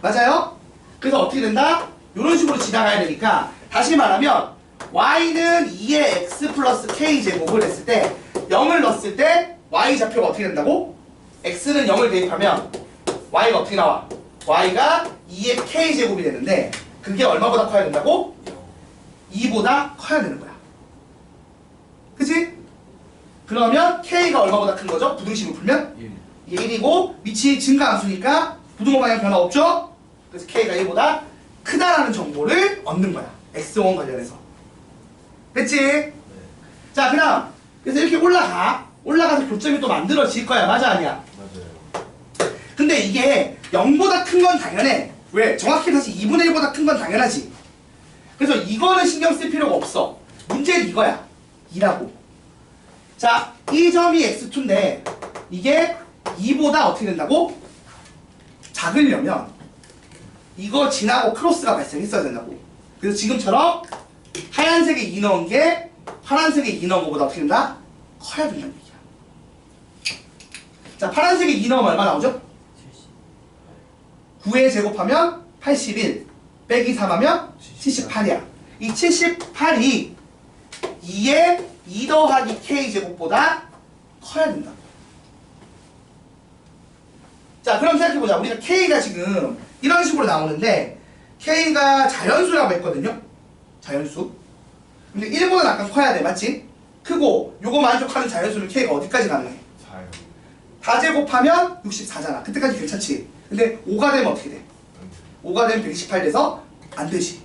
맞아요? 그래서 어떻게 된다? 이런 식으로 지나가야 되니까 다시 말하면 y는 2의 x 플러스 k 제곱을 했을 때 0을 넣었을 때 y 좌표가 어떻게 된다고? x는 0을 대입하면 y가 어떻게 나와? y가 2의 k 제곱이 되는데 그게 얼마보다 커야 된다고? 2보다 커야 되는 거야. 그치? 그러면 k가 얼마보다 큰 거죠? 부등식으로 풀면? 1. 1이고 밑이 증가함수니까 부등호 방향 변화 없죠? 그래서 k가 1보다 크다라는 정보를 얻는 거야. x1 관련해서. 됐지? 네. 자, 그 다음 그래서 이렇게 올라가서 교점이 또 만들어질 거야. 맞아, 아니야? 맞아요. 근데 이게 0보다 큰 건 당연해. 왜? 정확히 다시 2분의 1보다 큰 건 당연하지. 그래서 이거는 신경 쓸 필요가 없어. 문제는 이거야. 2라고. 자, 이 점이 x2인데 이게 2보다 어떻게 된다고? 작으려면 이거 지나고 크로스가 발생했어야 된다고. 그래서 지금처럼 하얀색에 2 넣은 게 파란색에 2 넣은 것보다 어떻게 된다? 커야 된다는 얘기야. 자, 파란색에 2 넣으면 얼마 나오죠? 9에 제곱하면 81 빼기 3하면 78이야. 이 78이 2에 2 더하기 k제곱보다 커야 된다. 자, 그럼 생각해보자. 우리가 k가 지금 이런 식으로 나오는데 k가 자연수라고 했거든요. 자연수. 근데 1보다 약간 커야 돼. 맞지? 크고 요거 만족하는 자연수는 k가 어디까지 가능해? 4요. 다 제곱하면 64잖아. 그때까지 괜찮지? 근데 5가 되면 어떻게 돼? 5가 되면 128 돼서 안 되지.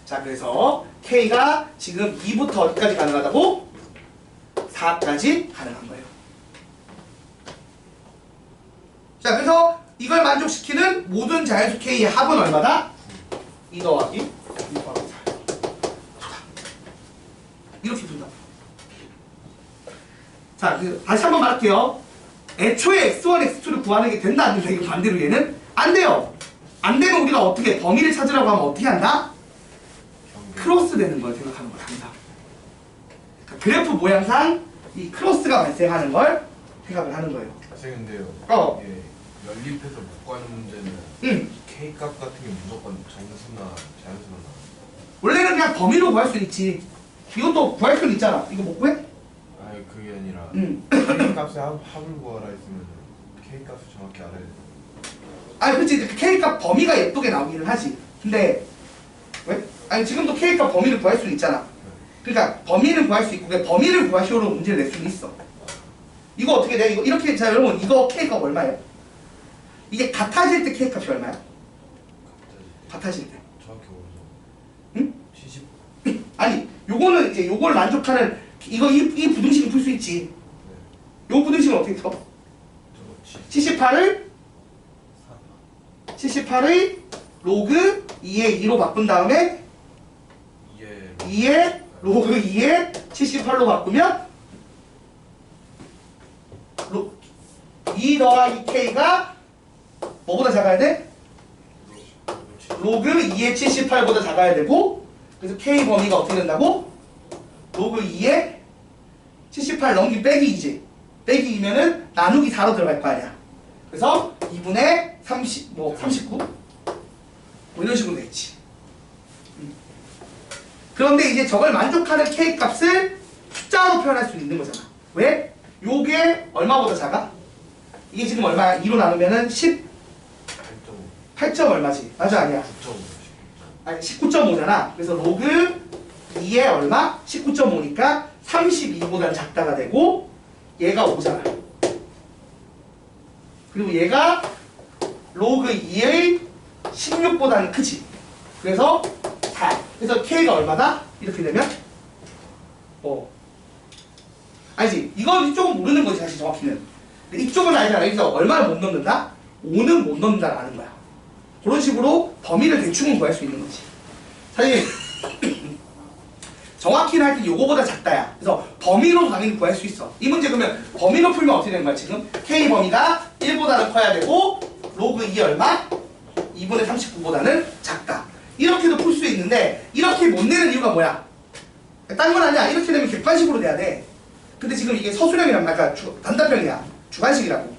자, 그래서 k가 지금 2부터 어디까지 가능하다고? 4까지 가능한 거예요. 자, 그래서 이걸 만족시키는 모든 자연수 k의 합은 얼마다? 2 더하기 2 더하기 4. 이렇게 푼다. 자, 다시 한번 말할게요. 애초에 x1, x2를 구하는 게 된다 안 된다? 이거 반대로 얘는 안 돼요. 안 되면 우리가 어떻게 범위를 찾으라고 하면 어떻게 한다? 크로스 되는 걸 생각하는 거야, 항상. 그러니까 그래프 모양상 이 크로스가 발생하는 걸 생각을 하는 거예요. 선생님인데요. 어. 이게 연립해서 못 구하는 문제는 응. K 값 같은 게 무조건 정수나 자연수나 나와요. 원래는 그냥 범위로 구할 수 있지. 이것도 구할 수 있잖아. 이거 못 구해? 아니 그게 아니라 응. K 값의 합을 구하라 했으면 K 값을 정확히 알아야 돼. 아니, 그치. K값 범위가 예쁘게 나오기는 하지. 근데 왜? 아니, 지금도 K값 범위를 구할 수는 있잖아. 그러니까 범위는 구할 수 있고 그냥 범위를 구하시오로 문제를 낼 수는 있어. 이거 어떻게 돼? 이거 이렇게. 자, 여러분, 이거 K값 얼마예요? 이게 같아질 때 K값이 얼마야? 같아질 때. 정확히 모르죠. 응? 70. 아니, 요거는 이제 요걸 만족하는 이거 이 부등식을 풀 수 있지. 요 부등식은 어떻게 써? 78의 로그 2의 2로 바꾼 다음에 2의 로그 2의 78로 바꾸면 2 더하기 k가 뭐보다 작아야 돼? 로그 2의 78보다 작아야 되고, 그래서 k 범위가 어떻게 된다고? 로그 2의 78 넘기 빼기 2지. 빼기 2면은 나누기 4로 들어갈 거 아니야. 그래서 2분의 39? 뭐 이런 식으로 되겠지. 그런데 이제 저걸 만족하는 k 값을 숫자로 표현할 수 있는 거잖아. 왜? 요게 얼마보다 작아? 이게 지금 얼마야? 2로 나누면은 8점 얼마지? 맞아, 아니야? 9.5. 아니, 19.5잖아. 그래서 로그 2에 얼마? 19.5니까 32보다는 작다가 되고, 얘가 5잖아. 그리고 얘가 로그 2의 16보다는 크지. 그래서 4. 그래서 k가 얼마다? 이렇게 되면 아니지. 이건 이쪽은 모르는 거지, 사실 정확히는. 근데 이쪽은 알잖아. 그래서 얼마를 못 넣는다? 5는 못 넣는다라는 거야. 그런 식으로 범위를 대충은 구할 수 있는 거지. 사실 정확히는 할 때 요거보다 작다야. 그래서 범위로 당연히 구할 수 있어. 이 문제 그러면 범위로 풀면 어떻게 되는 거야 지금? k 범위가 1보다는 커야 되고 로그 2 얼마? 2분의 39보다는 작다. 이렇게도 풀 수 있는데 이렇게 못 내는 이유가 뭐야? 딴 건 아니야. 이렇게 되면 객관식으로 돼야 돼. 근데 지금 이게 서술형이란 말이야. 단답형이야. 주관식이라고.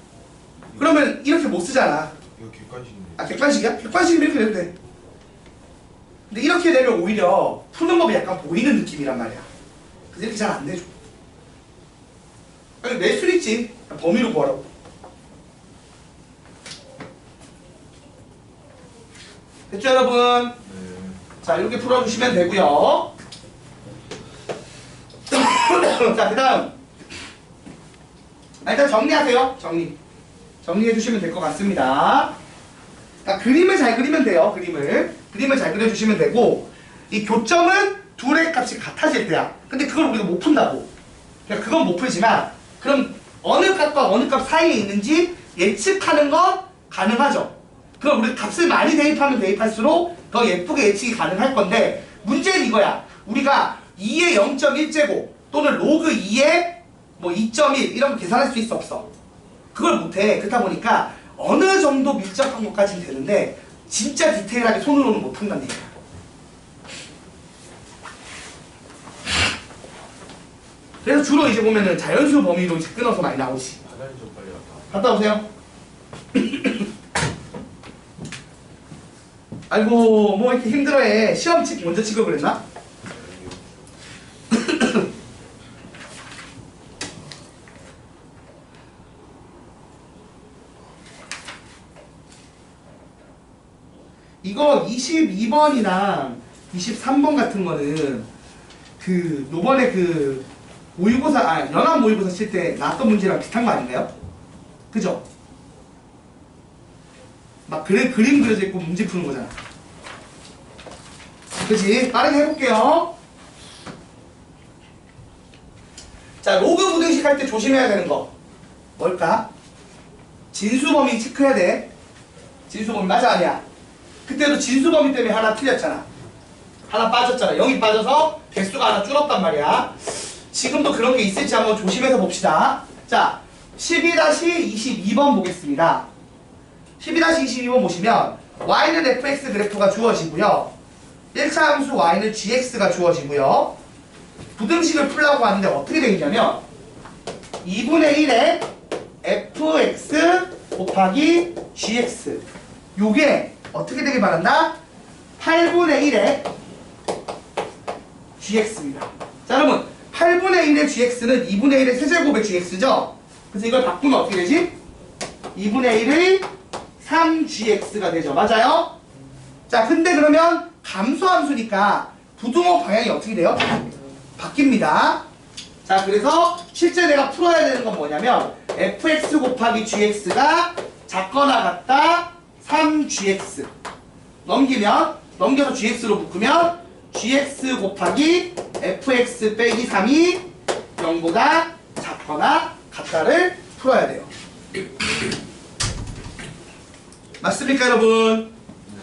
그러면 이렇게 못 쓰잖아. 이거 객관식인데. 아, 객관식이야? 객관식이면 이렇게 돼도 돼. 근데 이렇게 되면 오히려 푸는 법이 약간 보이는 느낌이란 말이야. 그래서 이렇게 잘 안 되죠. 아니, 낼 수는 있지. 범위로 구하라고. 됐죠, 여러분? 네. 자, 이렇게 풀어주시면 되고요. 자, 그 다음. 일단 정리하세요. 정리해 주시면 될 것 같습니다. 자, 그림을 잘 그리면 돼요. 그림을 잘 그려주시면 되고, 이 교점은 둘의 값이 같아질 때야. 근데 그걸 우리가 못 푼다고. 그러니까 그건 못 풀지만, 그럼 어느 값과 어느 값 사이에 있는지 예측하는 건 가능하죠. 그럼 우리 값을 많이 대입하면 대입할수록 더 예쁘게 예측이 가능할 건데, 문제는 이거야. 우리가 2의 0.1제곱 또는 로그 2의 뭐 2.1 이런 거 계산할 수 있어 없어? 그걸 못해. 그렇다 보니까 어느 정도 밀접한 것까지는 되는데 진짜 디테일하게 손으로는 못한다는 얘기야. 그래서 주로 이제 보면은 자연수 범위로 이제 끊어서 많이 나오지. 화장실 좀 빨리 갔다 갔다. 오세요. 아이고 뭐 이렇게 힘들어해. 시험 먼저 치고 그랬나? 이거 22번이랑 23번 같은 거는 그 요번에 그 모의고사 연합 모의고사 칠 때 나왔던 문제랑 비슷한 거 아닌가요? 그죠? 막 그림 그려져 있고 문제 푸는 거잖아. 그치? 빠르게 해볼게요. 자, 로그 부등식 할 때 조심해야 되는 거 뭘까? 진수범위 체크해야 돼. 진수범위 맞아 아니야? 그때도 진수범위 때문에 하나 틀렸잖아. 하나 빠졌잖아. 0이 빠져서 개수가 하나 줄었단 말이야. 지금도 그런 게 있을지 한번 조심해서 봅시다. 자, 12-22번 보겠습니다. 12-22번 보시면 y는 fx 그래프가 주어지고요. 1차 함수 y는 gx가 주어지고요. 부등식을 풀라고 하는데 어떻게 되어 있냐면 2분의 1에 fx 곱하기 gx 요게 어떻게 되길 바란다? 8분의 1에 gx입니다. 자 여러분 8분의 1의 gx는 2분의 1의 세제곱의 gx죠? 그래서 이걸 바꾸면 어떻게 되지? 2분의 1의 3gx가 되죠. 맞아요? 자 근데 그러면 감소함수니까 부등호 방향이 어떻게 돼요? 바뀝니다. 자 그래서 실제 내가 풀어야 되는 건 뭐냐면 fx 곱하기 gx가 작거나 같다 3gx 넘겨서 gx로 묶으면 gx 곱하기 fx 빼기 3이 0보다 작거나 같다를 풀어야 돼요. 맞습니까 여러분? 네.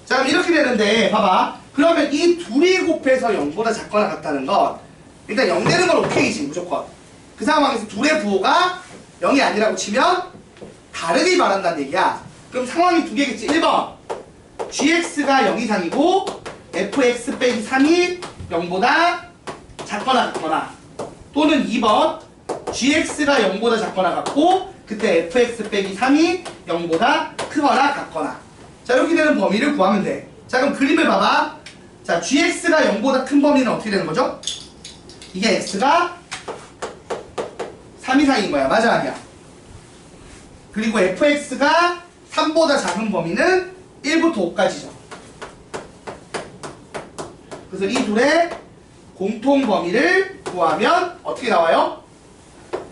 자 그럼 이렇게 되는데 봐봐. 그러면 이 둘이 곱해서 0보다 작거나 같다는 건 일단 0 되는 건 오케이지 무조건. 그 상황에서 둘의 부호가 0이 아니라고 치면 다르길 바란다는 얘기야. 그럼 상황이 두 개겠지. 1번 gx가 0 이상이고 fx 빼기 3이 0보다 작거나 같거나 또는 2번 gx가 0보다 작거나 같고 그때 fx 빼기 3이 0보다 크거나 같거나. 자 이렇게 되는 범위를 구하면 돼. 자 그럼 그림을 봐봐. 자 gx가 0보다 큰 범위는 어떻게 되는 거죠? 이게 x가 3 이상인 거야. 맞아 아니야? 그리고 fx가 3보다 작은 범위는 1부터 5까지죠. 그래서 이 둘의 공통 범위를 구하면 어떻게 나와요?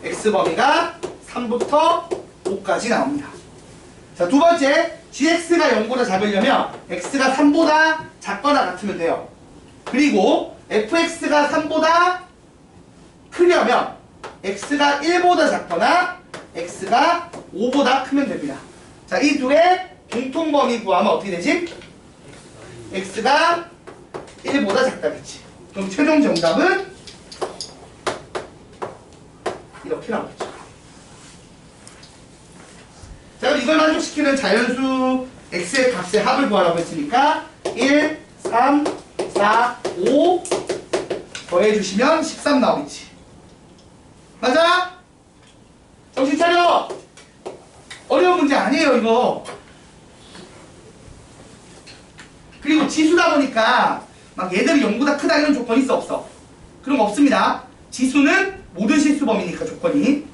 x범위가 3부터 5까지 나옵니다. 자, 두 번째, gx가 0보다 작으려면 x가 3보다 작거나 같으면 돼요. 그리고 fx가 3보다 크려면 x가 1보다 작거나 x가 5보다 크면 됩니다. 자, 이 둘의 공통 범위 구하면 어떻게 되지? x가 1보다 작다겠지. 그럼 최종 정답은 이렇게 나오겠죠. 자, 그럼 이걸 만족시키는 자연수 x의 값의 합을 구하라고 했으니까 1, 3, 4, 5 더해주시면 13 나오겠지. 맞아? 정신 차려! 어려운 문제 아니에요 이거. 그리고 지수다 보니까 막 얘들이 0보다 크다 이런 조건이 있어 없어? 그런 거 없습니다. 지수는 모든 실수범위니까 조건이.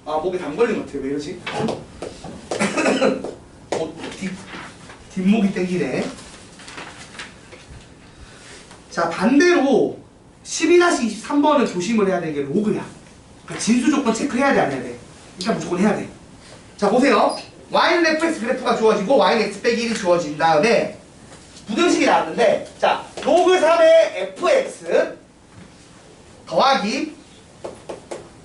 아 목에 담 걸린 것 같아요. 왜 이러지? 뒷목이 땡기네. 자 반대로 12-23번은 조심을 해야 되는 게 로그야. 그러니까 진수 조건 체크해야 돼 안 해야 돼? 일단 무조건 해야 돼. 자 보세요. y는 fx 그래프가 주어지고 y는 x 빼기 1이 주어진 다음에 부등식이 나왔는데 자 로그 3의 fx 더하기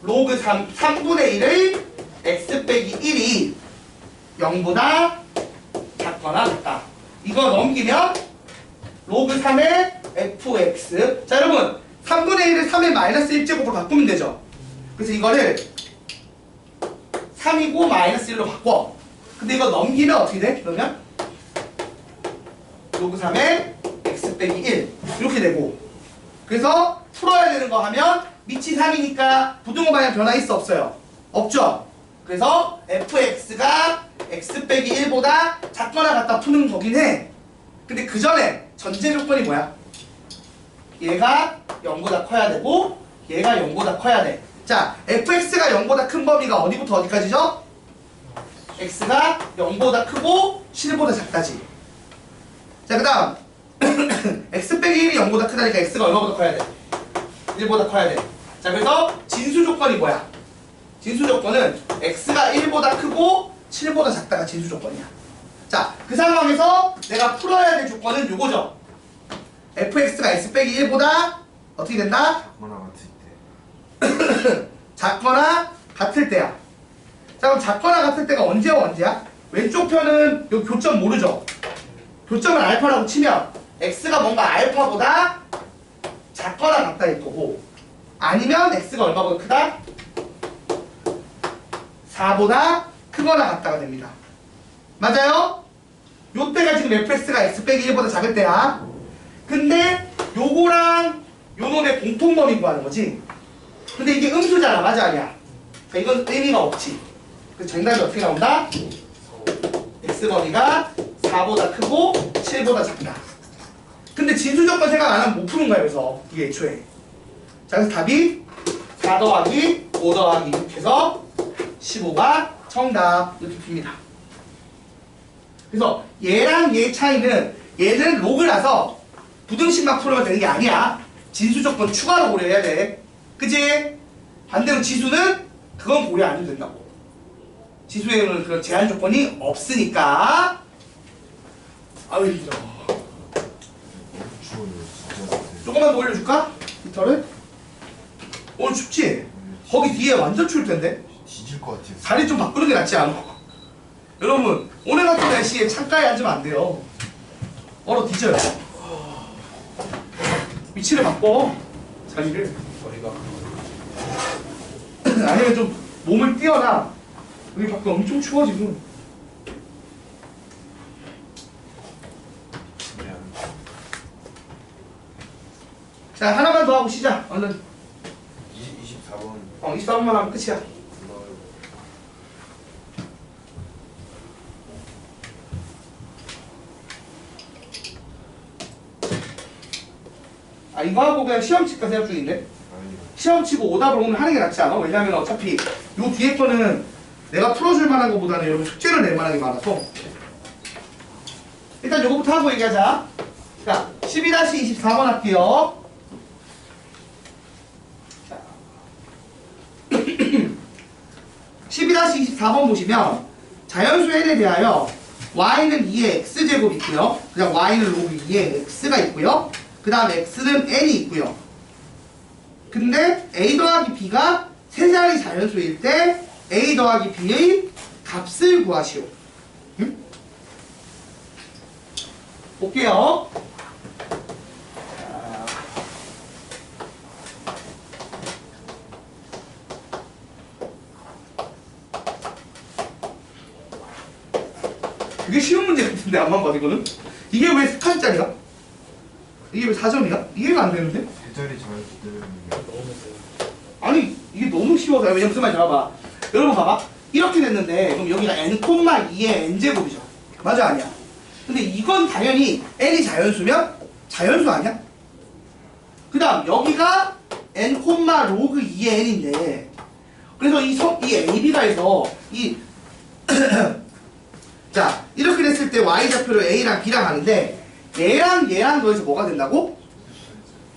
로그 3분의 1의 x 빼기 1이 0보다 작거나 같다. 이거 넘기면 로그 3의 fx. 자 여러분 3분의 1을 3의 마이너스 1제곱으로 바꾸면 되죠. 그래서 이거를 3이고 마이너스 1로 바꿔. 근데 이거 넘기면 어떻게 돼? 그러면 로그 3의 x 빼기 1 이렇게 되고, 그래서 풀어야 되는 거 하면 밑이 3이니까 부등호 방향 변화 있어 없어요? 없죠? 그래서 fx가 x 빼기 1보다 작거나 같다 푸는 거긴 해. 근데 그 전에 전제 조건이 뭐야? 얘가 0보다 커야 되고 얘가 0보다 커야 돼. 자, fx가 0보다 큰 범위가 어디부터 어디까지죠? x가 0보다 크고 7보다 작다지. 자, 그 다음 x 빼기 1이 0보다 크다니까 x가 얼마보다 커야 돼? 1보다 커야 돼. 자, 그래서 진수 조건이 뭐야? 진수 조건은 x가 1보다 크고 7보다 작다가 진수 조건이야. 자, 그 상황에서 내가 풀어야 될 조건은 요거죠. fx가 x 빼기 1보다 어떻게 된다? 작거나 같을 때. 작거나 같을 때야. 자, 그럼 작거나 같을 때가 언제와 언제야? 왼쪽 편은 요 교점 모르죠? 교점을 알파라고 치면 x가 뭔가 알파보다 작거나 같다일 거고, 아니면 x가 얼마보다 크다? 4보다 크거나 같다가 됩니다. 맞아요? 요때가 지금 fx가 x 빼기 1보다 작을 때야. 근데 요거랑 요 놈의 공통범위 구하는 거지. 근데 이게 음수잖아. 맞아 아니야? 그러니까 이건 의미가 없지. 그래서 정답이 어떻게 나온다? x범위가 4보다 크고 7보다 작다. 근데 진수조건 생각 안 하면 못 푸는 거야. 그래서 이게 애초에. 자, 그래서 답이 4 더하기 5 더하기 6 해서 15가 정답. 이렇게 풉니다. 그래서 얘랑 얘 차이는, 얘는 로그라서 부등식만 풀으면 되는 게 아니야. 진수조건 추가로 고려해야 돼. 그치? 반대로 지수는 그건 고려 안 해도 된다고. 지수에는 그런 제한 조건이 없으니까. 아유 힘들어. 추워요 진짜. 조금만 더 올려줄까? 히터를? 오늘 춥지? 거기 뒤에 완전 추울 텐데. 뒤질 것 같아요. 자리 좀 바꾸는 게 낫지 않아? 여러분 오늘 같은 날씨에 창가에 앉으면 안 돼요. 얼어 뒤져요. 위치를 바꿔. 자리를. 머리가 아니면 좀 몸을 띄워놔. 여기 밖에 엄청 추워 지금. 자, 하나만 더 하고 시작. 얼른. 24번. 24분만 하면 끝이야. 아, 이거 하고 그냥 시험 칠까 생각 중인데? 아니요. 시험 치고 오답을 오늘 하는 게 낫지 않아? 왜냐면 어차피 요 뒤에 거는 내가 풀어줄 만한 것보다는 여러분 숙제를 낼 만한 게 많아서. 일단 요거부터 하고 얘기하자. 자, 12-24번 할게요. 자. 12-24번 보시면 자연수 n에 대하여 y는 2의 x제곱이 있고요. 그냥 y는 로그 2의 x가 있고요. 그 다음 x는 n이 있고요. 근데 a 더하기 b가 세 자리 자연수일 때 a 더하기 b의 값을 구하시오. 응? 볼게요. 되게 쉬운 문제 같은데 안만 봐도 이거는? 이게 왜 3칸짜리야? 이게 왜 4점이야? 이해가 안 되는데? 세 자리 자연수들은 아니 이게 너무 쉬워서. 왜냐면 무슨 말인지 알아봐. 여러분 봐봐. 이렇게 됐는데 그럼 여기가 n,2의 n제곱이죠. 맞아 아니야? 근데 이건 당연히 n이 자연수면 자연수 아니야? 그 다음 여기가 n, 로그 2의 n인데, 그래서 이 AB가 해서 이 자, 이렇게 됐을 때 y좌표를 a랑 b랑 하는데 얘랑 얘랑 더해서 뭐가 된다고?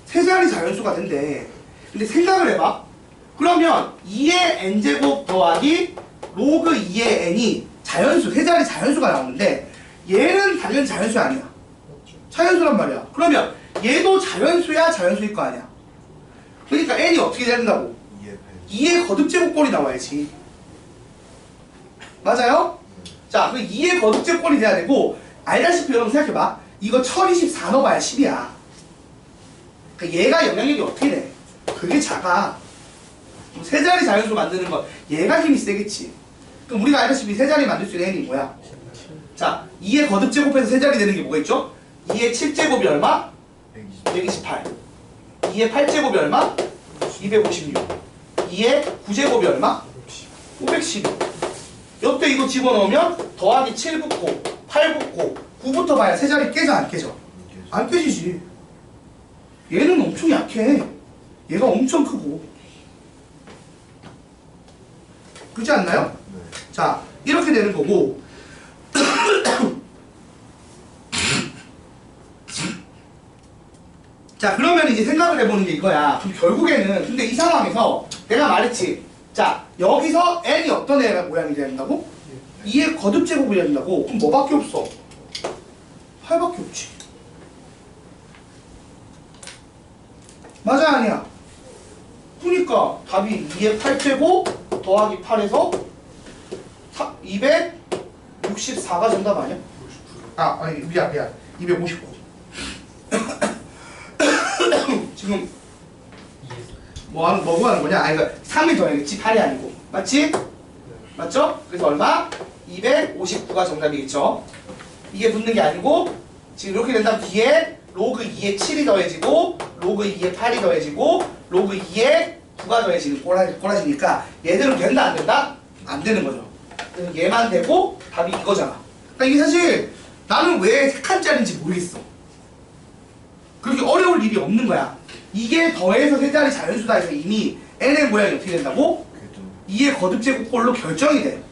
세 자리 자연수가 된대. 근데 생각을 해봐. 그러면 2의 n제곱 더하기 로그 2의 n이 자연수, 세 자리 자연수가 나오는데 얘는 당연히 자연수 아니야. 자연수란 말이야. 그러면 얘도 자연수야 자연수일 거 아니야. 그러니까 n이 어떻게 돼야 된다고? 2의 거듭제곱꼴이 나와야지. 맞아요? 자, 그 2의 거듭제곱꼴이 돼야 되고, 알다시피 여러분 생각해봐. 이거 1024 넣어봐야 10이야. 그러니까 얘가 영향력이 어떻게 돼? 그게 작아. 세 자리 자연수 만드는 거 얘가 힘이 세겠지. 그럼 우리가 알다시피 세 자리 만들 수 있는 n이 뭐야? 자, 2의 거듭 제곱해서 세 자리 되는 게 뭐가 있죠? 2의 7제곱이 얼마? 128. 2의 8제곱이 얼마? 256. 2의 9제곱이 얼마? 512. 옆에 이거 집어넣으면 더하기 7 붙고 8 붙고 9부터 봐야 세 자리 깨져 안 깨져? 안 깨지지. 얘는 엄청 약해. 얘가 엄청 크고. 그렇지 않나요? 네. 자, 이렇게 되는 거고. 자, 그러면 이제 생각을 해보는 게 이거야. 그럼 결국에는 근데 이 상황에서 내가 말했지. 자, 여기서 n이 어떤 애 모양이 된다고? 2의 거듭 제곱이 된다고. 그럼 뭐밖에 없어? 8밖에 없지. 맞아 아니야? 그러니까 답이 2의 8제곱 더하기 8에서 264가 정답 아니야? 아니 미안 259. 지금 뭐 하는 거냐? 아니 그러니까 3이 더해야겠지 8이 아니고 맞지? 맞죠? 그래서 얼마? 259가 정답이겠죠? 이게 붙는 게 아니고 지금 이렇게 된다면 뒤에 로그 2에 7이 더해지고 로그 2에 8이 더해지고 로그 2에 9가 더해지는 꼬라지니까 얘들은 된다 안 된다? 안 되는 거죠. 그래서 얘만 되고 답이 이거잖아. 그러니까 이게 사실 나는 왜 3칸짜리인지 모르겠어. 그렇게 어려울 일이 없는 거야. 이게 더해서 세 자리 자연수다 해서 이미 n의 모양이 어떻게 된다고? 2의 거듭 제곱꼴로 결정이 돼.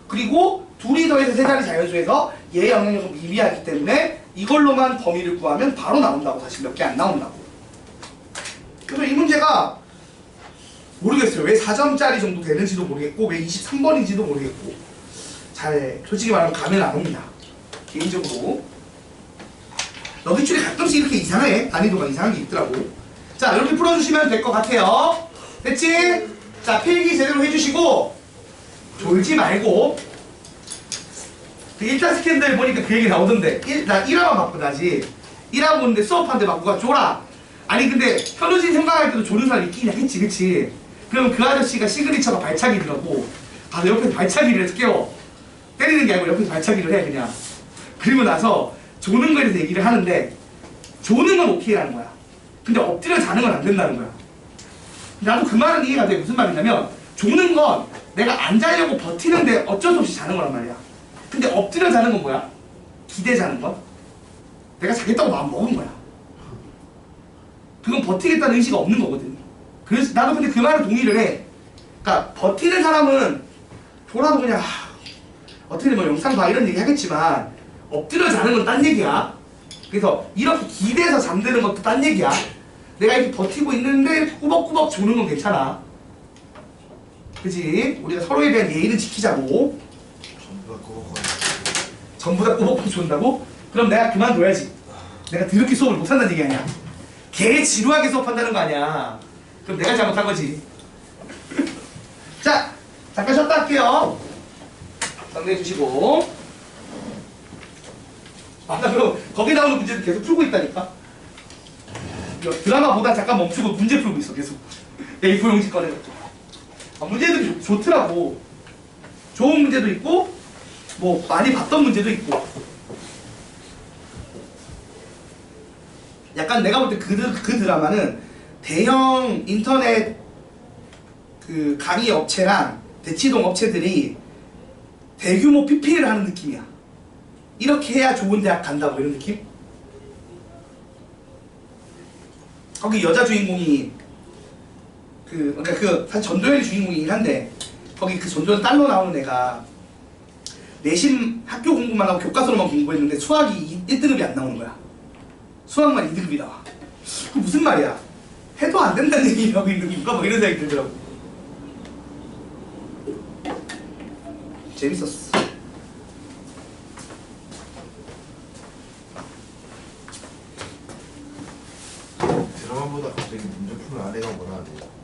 그리고 둘이 더해서 세 자리 자연수에서 얘의 영향력은 미비하기 때문에 이걸로만 범위를 구하면 바로 나온다고. 사실 몇 개 안 나온다고. 그래서 이 문제가 모르겠어요. 왜 4점짜리 정도 되는지도 모르겠고 왜 23번인지도 모르겠고 잘 솔직히 말하면 감이 안 옵니다. 개인적으로. 너희줄이 가끔씩 이렇게 이상해. 난이도가 이상한 게 있더라고. 자, 이렇게 풀어주시면 될 것 같아요. 됐지? 자, 필기 제대로 해주시고 졸지 말고 그 1차 스캔들 보니까 그 얘기 나오던데 나 1화만 바꾸다지 1화 보는데 수업하는데 바꾸가 졸아. 아니 근데 현우진 생각할 때도 조는 사람 있긴 했지 그치? 그러면 그 아저씨가 시그니처가 발차기더라고. 가서 옆에서 발차기를 해서 깨워. 때리는 게 아니고 옆에서 발차기를 해 그냥. 그리고 나서 조는 거에 대해서 얘기를 하는데 조는 건 오케이라는 거야. 근데 엎드려 자는 건 안 된다는 거야. 나도 그 말은 이해가 돼. 무슨 말이냐면 조는 건 내가 안 자려고 버티는데 어쩔 수 없이 자는 거란 말이야. 근데 엎드려 자는 건 뭐야? 기대 자는 건? 내가 자겠다고 마음 먹은 거야. 그건 버티겠다는 의지가 없는 거거든. 그래서 나도 근데 그 말에 동의를 해. 그러니까 버티는 사람은 졸아도 그냥 어떻게 뭐 영상 봐 이런 얘기 하겠지만 엎드려 자는 건 딴 얘기야. 그래서 이렇게 기대서 잠드는 것도 딴 얘기야. 내가 이렇게 버티고 있는데 꾸벅꾸벅 조는 건 괜찮아. 그치? 우리가 서로에 대한 예의를 지키자고. 전부 다 꾸벅꾸벅 존다고? 그럼 내가 그만둬야지. 내가 더럽게 수업을 못한다는 얘기 아니야. 개 지루하게 수업한다는 거 아니야. 그럼 내가 잘못한 거지. 자, 잠깐 쉬었다 할게요. 정리해 주시고. 나 그럼 거기 나오는 문제도 계속 풀고 있다니까. 드라마보다 잠깐 멈추고 문제 풀고 있어 계속. A4 용지 꺼내가지고. 문제들이 좋더라고. 좋은 문제도 있고 뭐 많이 봤던 문제도 있고. 약간 내가 볼 때 그 드라마는 대형 인터넷 그 강의 업체랑 대치동 업체들이 대규모 PPL을 하는 느낌이야. 이렇게 해야 좋은 대학 간다 뭐 이런 느낌? 거기 여자 주인공이 그러니까 사실 전도연이 주인공이긴 한데 거기 그 전도연 딸로 나오는 애가 내신 학교 공부만 하고 교과서로만 공부했는데 수학이 1등급이 안 나오는 거야. 수학만 2등급이 나와. 그 무슨 말이야? 해도 안 된다는 얘기라고 있는 건가? 뭐 이런 생각이 들더라고. 재밌었어. 드라마보다 갑자기 문제 푸는 아내가 뭐라 하네요.